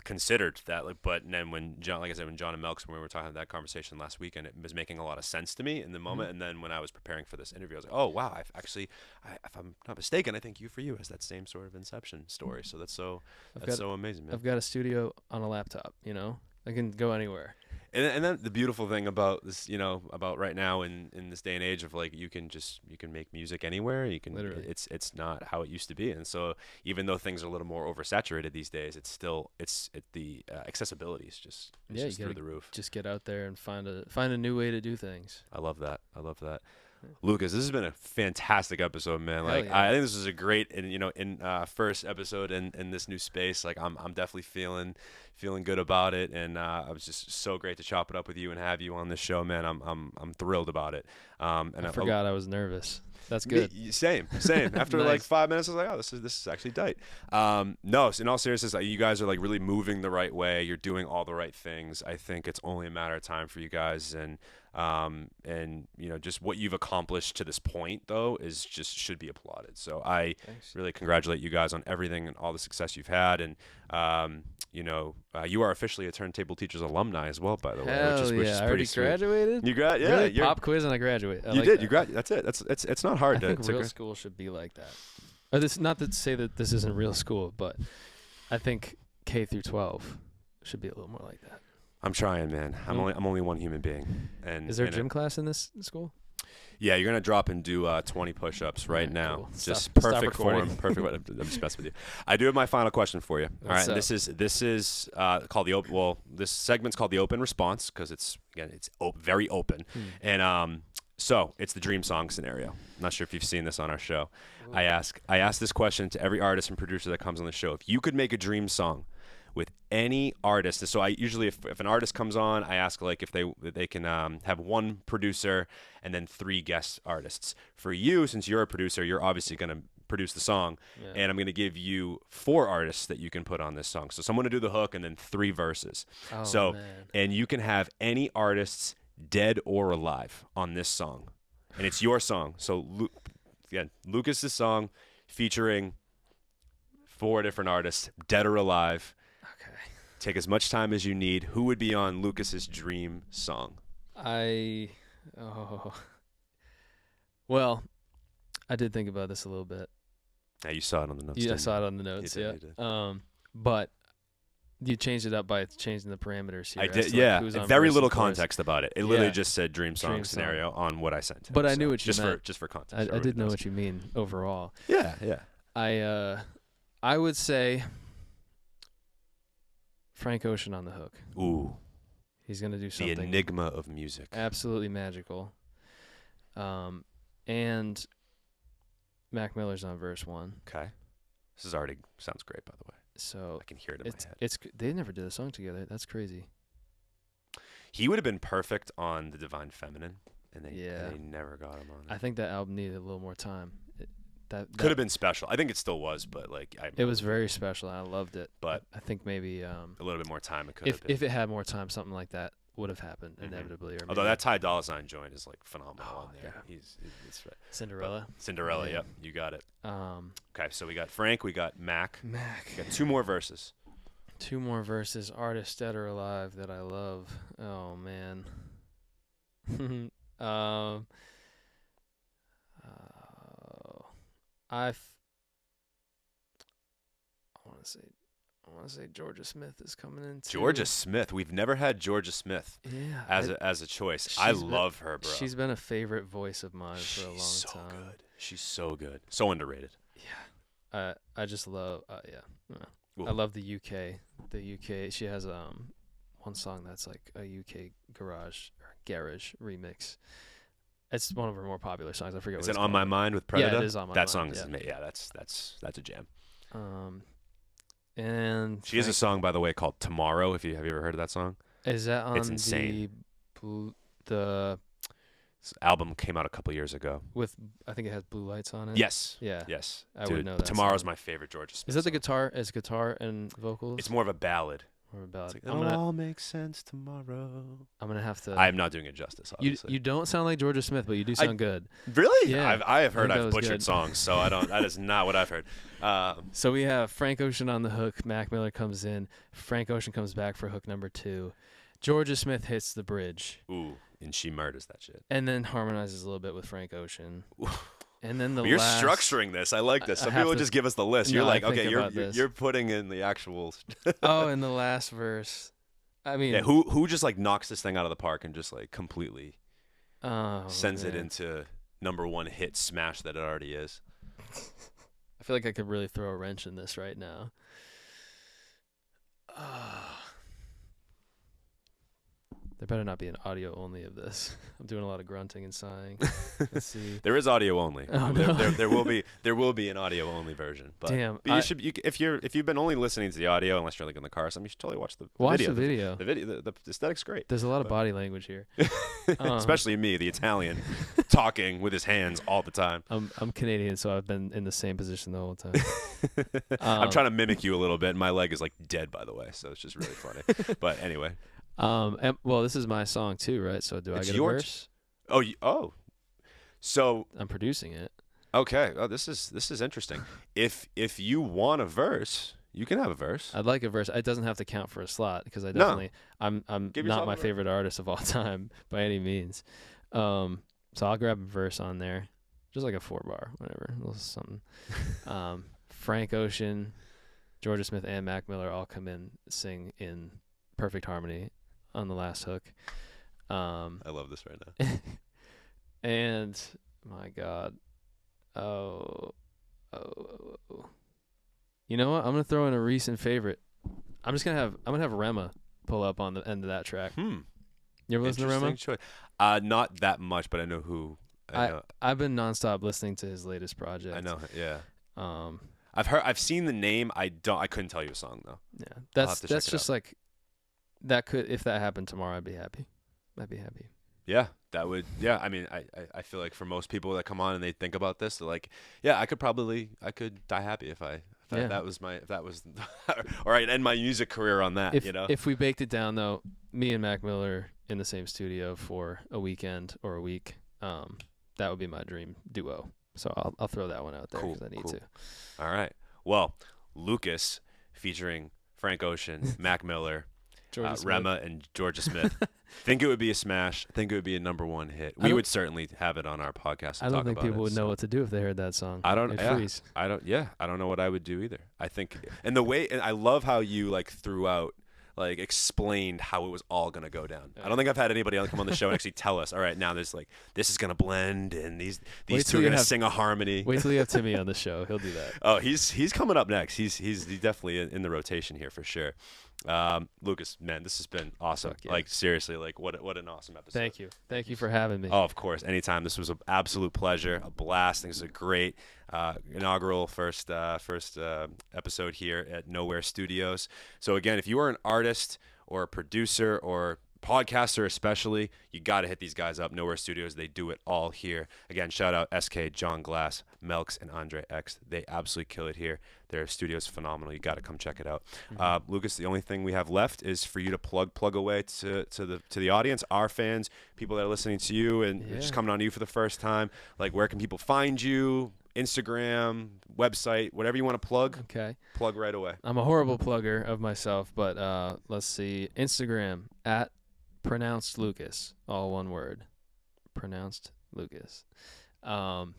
Speaker 1: considered that. Like, but then when John and Melks, when we were talking that conversation last weekend, it was making a lot of sense to me in the moment. Mm-hmm. And then when I was preparing for this interview, I was like, oh wow, if I'm not mistaken, I think You For You has that same sort of inception story. So that's so amazing, man.
Speaker 2: I've got a studio on a laptop. You know, I can go anywhere.
Speaker 1: And then the beautiful thing about this, you know, about right now in this day and age of like you can make music anywhere. You can
Speaker 2: literally.
Speaker 1: It's not how it used to be, and so even though things are a little more oversaturated these days, the accessibility is just through the roof.
Speaker 2: Just get out there and find a new way to do things.
Speaker 1: I love that. Lucas, this has been a fantastic episode, man. Like
Speaker 2: yeah.
Speaker 1: I think this is a great first episode in this new space. Like I'm definitely feeling good about it, and I was just so great to chop it up with you and have you on this show, man. I'm thrilled about it. And
Speaker 2: I forgot I was nervous. That's good.
Speaker 1: Same. After
Speaker 2: nice.
Speaker 1: like 5 minutes, I was like, oh, this is actually tight. No, so in all seriousness, you guys are like really moving the right way. You're doing all the right things. I think it's only a matter of time for you guys, and you know, just what you've accomplished to this point though is just should be applauded. So I really congratulate you guys on everything and all the success you've had. And you know, you are officially a Turntable Teachers alumni as well, by the way, which is
Speaker 2: I
Speaker 1: pretty sweet.
Speaker 2: Graduated.
Speaker 1: You got
Speaker 2: really? Pop quiz and I graduate.
Speaker 1: You did. You graduated. That's it. It's not hard.
Speaker 2: I think real school should be like that. Or this, not to say that this isn't real school, but I think K through 12 should be a little more like that.
Speaker 1: I'm trying, man. I'm only one human being. And
Speaker 2: is there a gym class in this school?
Speaker 1: Yeah, you're gonna drop and do 20 push-ups right now.
Speaker 2: Cool.
Speaker 1: Just perfect form. Perfect. I'm just messing with you. I do have my final question for you. All right, this is called the open. Well, this segment's called the open response because it's very open, and so it's the dream song scenario. I'm not sure if you've seen this on our show. Ooh. I ask this question to every artist and producer that comes on the show. If you could make a dream song with any artist, so I usually, if an artist comes on, I ask like if they can have one producer and then 3 guest artists. For you, since you're a producer, you're obviously going to produce the song, and I'm going to give you 4 artists that you can put on this song. So someone to do the hook and then 3 verses.
Speaker 2: Man.
Speaker 1: And you can have any artists, dead or alive, on this song, and it's your song. So again, Lucas's song featuring 4 different artists, dead or alive. Take as much time as you need. Who would be on Lucas's dream song?
Speaker 2: Well, I did think about this a little bit.
Speaker 1: Yeah, you saw it on the notes.
Speaker 2: Yeah, I saw it on the notes. You did. But you changed it up by changing the parameters here.
Speaker 1: I did. Yeah, very little context about it. It literally just said dream song scenario on what I sent him.
Speaker 2: But I knew what you meant.
Speaker 1: Just for context.
Speaker 2: I did know what you mean overall.
Speaker 1: Yeah.
Speaker 2: I would say Frank Ocean on the hook.
Speaker 1: Ooh.
Speaker 2: He's going to do something.
Speaker 1: The enigma of music.
Speaker 2: Absolutely magical. And Mac Miller's on verse 1.
Speaker 1: Okay. This already sounds great, by the way.
Speaker 2: So
Speaker 1: I can hear it in my head.
Speaker 2: They never did a song together. That's crazy.
Speaker 1: He would have been perfect on The Divine Feminine, and they never got him on it.
Speaker 2: I think that album needed a little more time. That
Speaker 1: could have been special. I think it still was, but like
Speaker 2: it was very special. And I loved it.
Speaker 1: But
Speaker 2: I think maybe
Speaker 1: a little bit more time. It could have been.
Speaker 2: If it had more time, something like that would have happened inevitably. Or
Speaker 1: although that Ty Dolla $ign joint is like phenomenal on there.
Speaker 2: Yeah.
Speaker 1: He's right.
Speaker 2: Cinderella.
Speaker 1: Cinderella.
Speaker 2: Yeah.
Speaker 1: Yep, you got it. Okay, so we got Frank. We got Mac. We got 2 more verses.
Speaker 2: 2 more verses. Artists dead or alive that I love. Oh man. I want to say Georgia Smith is coming in too.
Speaker 1: Georgia Smith. We've never had Georgia Smith as a choice. I love her, bro.
Speaker 2: She's been a favorite voice of mine for a long
Speaker 1: She's so
Speaker 2: time.
Speaker 1: good. She's so good. So underrated.
Speaker 2: Yeah. I just love I love the UK. The UK, she has one song that's like a UK garage remix. It's one of her more popular songs. I forget what it's called.
Speaker 1: On My Mind with Predator?
Speaker 2: Yeah, it is On My Mind.
Speaker 1: That song is that's a jam.
Speaker 2: And
Speaker 1: she has a song, by the way, called Tomorrow. Have you ever heard of that song?
Speaker 2: Is that on
Speaker 1: it's insane.
Speaker 2: the
Speaker 1: This album came out a couple years ago.
Speaker 2: With I think it has Blue Lights on it.
Speaker 1: Yes.
Speaker 2: Yeah.
Speaker 1: Yes.
Speaker 2: I would know that.
Speaker 1: Tomorrow's
Speaker 2: song.
Speaker 1: my favorite Georgia Smith.
Speaker 2: Is that the
Speaker 1: song.
Speaker 2: guitar? Is guitar and vocals?
Speaker 1: It's more of a ballad.
Speaker 2: Or a ballad.
Speaker 1: It's like, it'll all make sense tomorrow.
Speaker 2: I'm gonna have to.
Speaker 1: I am not doing it justice. Obviously.
Speaker 2: You don't sound like Georgia Smith, but you do sound good.
Speaker 1: Really?
Speaker 2: Yeah.
Speaker 1: I have heard I've butchered
Speaker 2: good.
Speaker 1: songs, so I don't. That is not what I've heard.
Speaker 2: So we have Frank Ocean on the hook. Mac Miller comes in. Frank Ocean comes back for hook number 2. Georgia Smith hits the bridge.
Speaker 1: Ooh, and she murders that shit.
Speaker 2: And then harmonizes a little bit with Frank Ocean. And then
Speaker 1: you're structuring this. I like this. Some people just give us the list. You're like, okay, you're putting in the actual.
Speaker 2: Oh, in the last verse. I mean,
Speaker 1: yeah, who just like knocks this thing out of the park and just like completely sends it into number 1 hit smash that it already is.
Speaker 2: I feel like I could really throw a wrench in this right now. There better not be an audio only of this. I'm doing a lot of grunting and sighing. Let's see.
Speaker 1: There is audio only.
Speaker 2: Oh, no.
Speaker 1: there will be an audio only version. But,
Speaker 2: damn.
Speaker 1: But if you've been only listening to the audio, unless you're like in the car or something, you should totally watch the video. The video. The aesthetic's great.
Speaker 2: There's a lot of body language here.
Speaker 1: Especially me, the Italian, talking with his hands all the time.
Speaker 2: I'm Canadian, so I've been in the same position the whole time.
Speaker 1: I'm trying to mimic you a little bit. And my leg is like dead, by the way, so it's just really funny. But anyway.
Speaker 2: Well, this is my song too, right? So do I get a verse?
Speaker 1: So
Speaker 2: I'm producing it.
Speaker 1: Okay. Oh, this is interesting. If you want a verse, you can have a verse.
Speaker 2: I'd like a verse. It doesn't have to count for a slot because I definitely I'm not my favorite artist of all time by any means. So I'll grab a verse on there, just like a 4-bar, whatever, a little something. Frank Ocean, Georgia Smith, and Mac Miller all come in, sing in perfect harmony on the last hook.
Speaker 1: I love this right now.
Speaker 2: And my God, you know what? I'm gonna throw in a recent favorite. I'm gonna have Rema pull up on the end of that track. You ever listen to Rema?
Speaker 1: Choice. Not that much, but I know who.
Speaker 2: I've been nonstop listening to his latest project.
Speaker 1: I know. Yeah. I've seen the name. I couldn't tell you a song though.
Speaker 2: Yeah, that's just like that. If that happened tomorrow, I'd be happy.
Speaker 1: Yeah, that would. Yeah, I mean, I feel like for most people that come on and they think about this, they're like, yeah, I could die happy if that was or I'd end my music career on that.
Speaker 2: If we baked it down though, me and Mac Miller in the same studio for a weekend or a week, that would be my dream duo. So I'll throw that one out there because I need to.
Speaker 1: All right. Well, Lucas featuring Frank Ocean, Mac Miller, Rema, and Georgia Smith. Think it would be a smash. Think it would be a number 1 hit. We would certainly have it on our podcast.
Speaker 2: I don't think people would know what to do if they heard that song.
Speaker 1: I don't know what I would do either. I think, and I love how you like throughout. Like explained how it was all gonna go down. I don't think I've had anybody else come on the show and actually tell us. All right, now there's like this is gonna blend, and these two are gonna sing a harmony.
Speaker 2: Wait till you have Timmy on the show; he'll do that.
Speaker 1: Oh, he's coming up next. He's definitely in the rotation here for sure. Lucas, man, this has been awesome. Yeah. Like seriously, like what an awesome episode.
Speaker 2: Thank you for having me.
Speaker 1: Oh, of course, anytime. This was an absolute pleasure, a blast. I think this is a great inaugural first episode here at Nowhere Studios. So again, if you are an artist or a producer or podcaster especially, you got to hit these guys up. Nowhere Studios, they do it all here. Again, shout out SK, John Glass, Melks, and Andre X. They absolutely kill it here. Their studio's phenomenal. You got to come check it out. Lucas, the only thing we have left is for you to plug away to the audience, our fans, people that are listening to you and just coming on to you for the first time. Like, where can people find you? Instagram, website, whatever you want to plug.
Speaker 2: Okay.
Speaker 1: Plug right away.
Speaker 2: I'm a horrible plugger of myself, but let's see. Instagram @pronounced Lucas, all one word. Pronounced Lucas.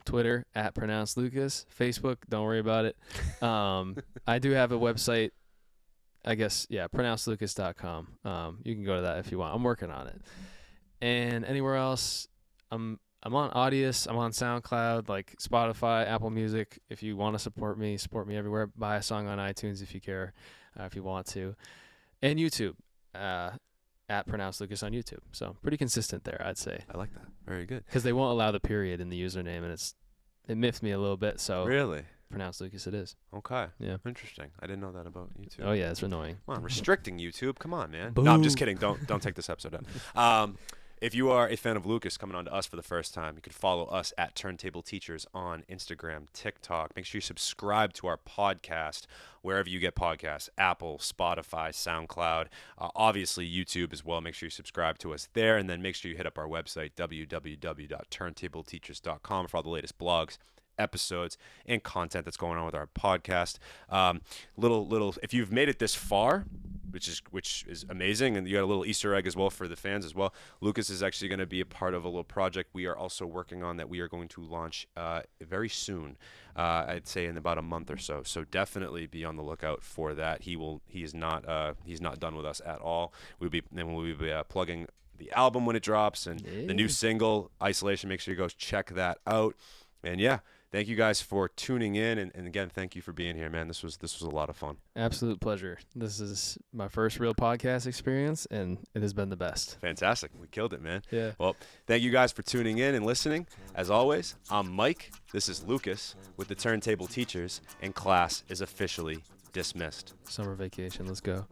Speaker 2: Twitter at Pronounce Lucas. Facebook, don't worry about it. I do have a website. I guess, yeah, pronouncedlucas.com. You can go to that if you want. I'm working on it. And anywhere else, I'm on Audius. I'm on SoundCloud, like Spotify, Apple Music. If you want to support me everywhere. Buy a song on iTunes if you care, if you want to. And YouTube, at Pronounce Lucas on YouTube. So pretty consistent there, I'd say.
Speaker 1: I like that. Very good.
Speaker 2: Because they won't allow the period in the username, and it miffed me a little bit. So
Speaker 1: Really?
Speaker 2: Pronounce Lucas it is.
Speaker 1: Okay.
Speaker 2: Yeah.
Speaker 1: Interesting. I didn't know that about YouTube.
Speaker 2: Oh yeah, it's annoying.
Speaker 1: Come on, restricting YouTube. Come on, man.
Speaker 2: Boo.
Speaker 1: No, I'm just kidding. Don't take this episode down. If you are a fan of Lucas coming on to us for the first time, you could follow us at Turntable Teachers on Instagram, TikTok. Make sure you subscribe to our podcast wherever you get podcasts, Apple, Spotify, SoundCloud, obviously YouTube as well. Make sure you subscribe to us there, and then make sure you hit up our website, www.turntableteachers.com, for all the latest blogs, episodes, and content that's going on with our podcast. If you've made it this far, which is amazing, and you got a little Easter egg as well for the fans as well. Lucas is actually going to be a part of a little project we are also working on that we are going to launch very soon. I'd say in about a month or so. So definitely be on the lookout for that. He's not done with us at all. We'll be plugging the album when it drops, and the new single Isolation. Make sure you go check that out. And yeah, thank you guys for tuning in, and again, thank you for being here, man. This was a lot of fun.
Speaker 2: Absolute pleasure. This is my first real podcast experience, and it has been the best.
Speaker 1: Fantastic. We killed it, man.
Speaker 2: Yeah.
Speaker 1: Well, thank you guys for tuning in and listening. As always, I'm Mike. This is Lucas with the Turntable Teachers, and class is officially dismissed.
Speaker 2: Summer vacation. Let's go.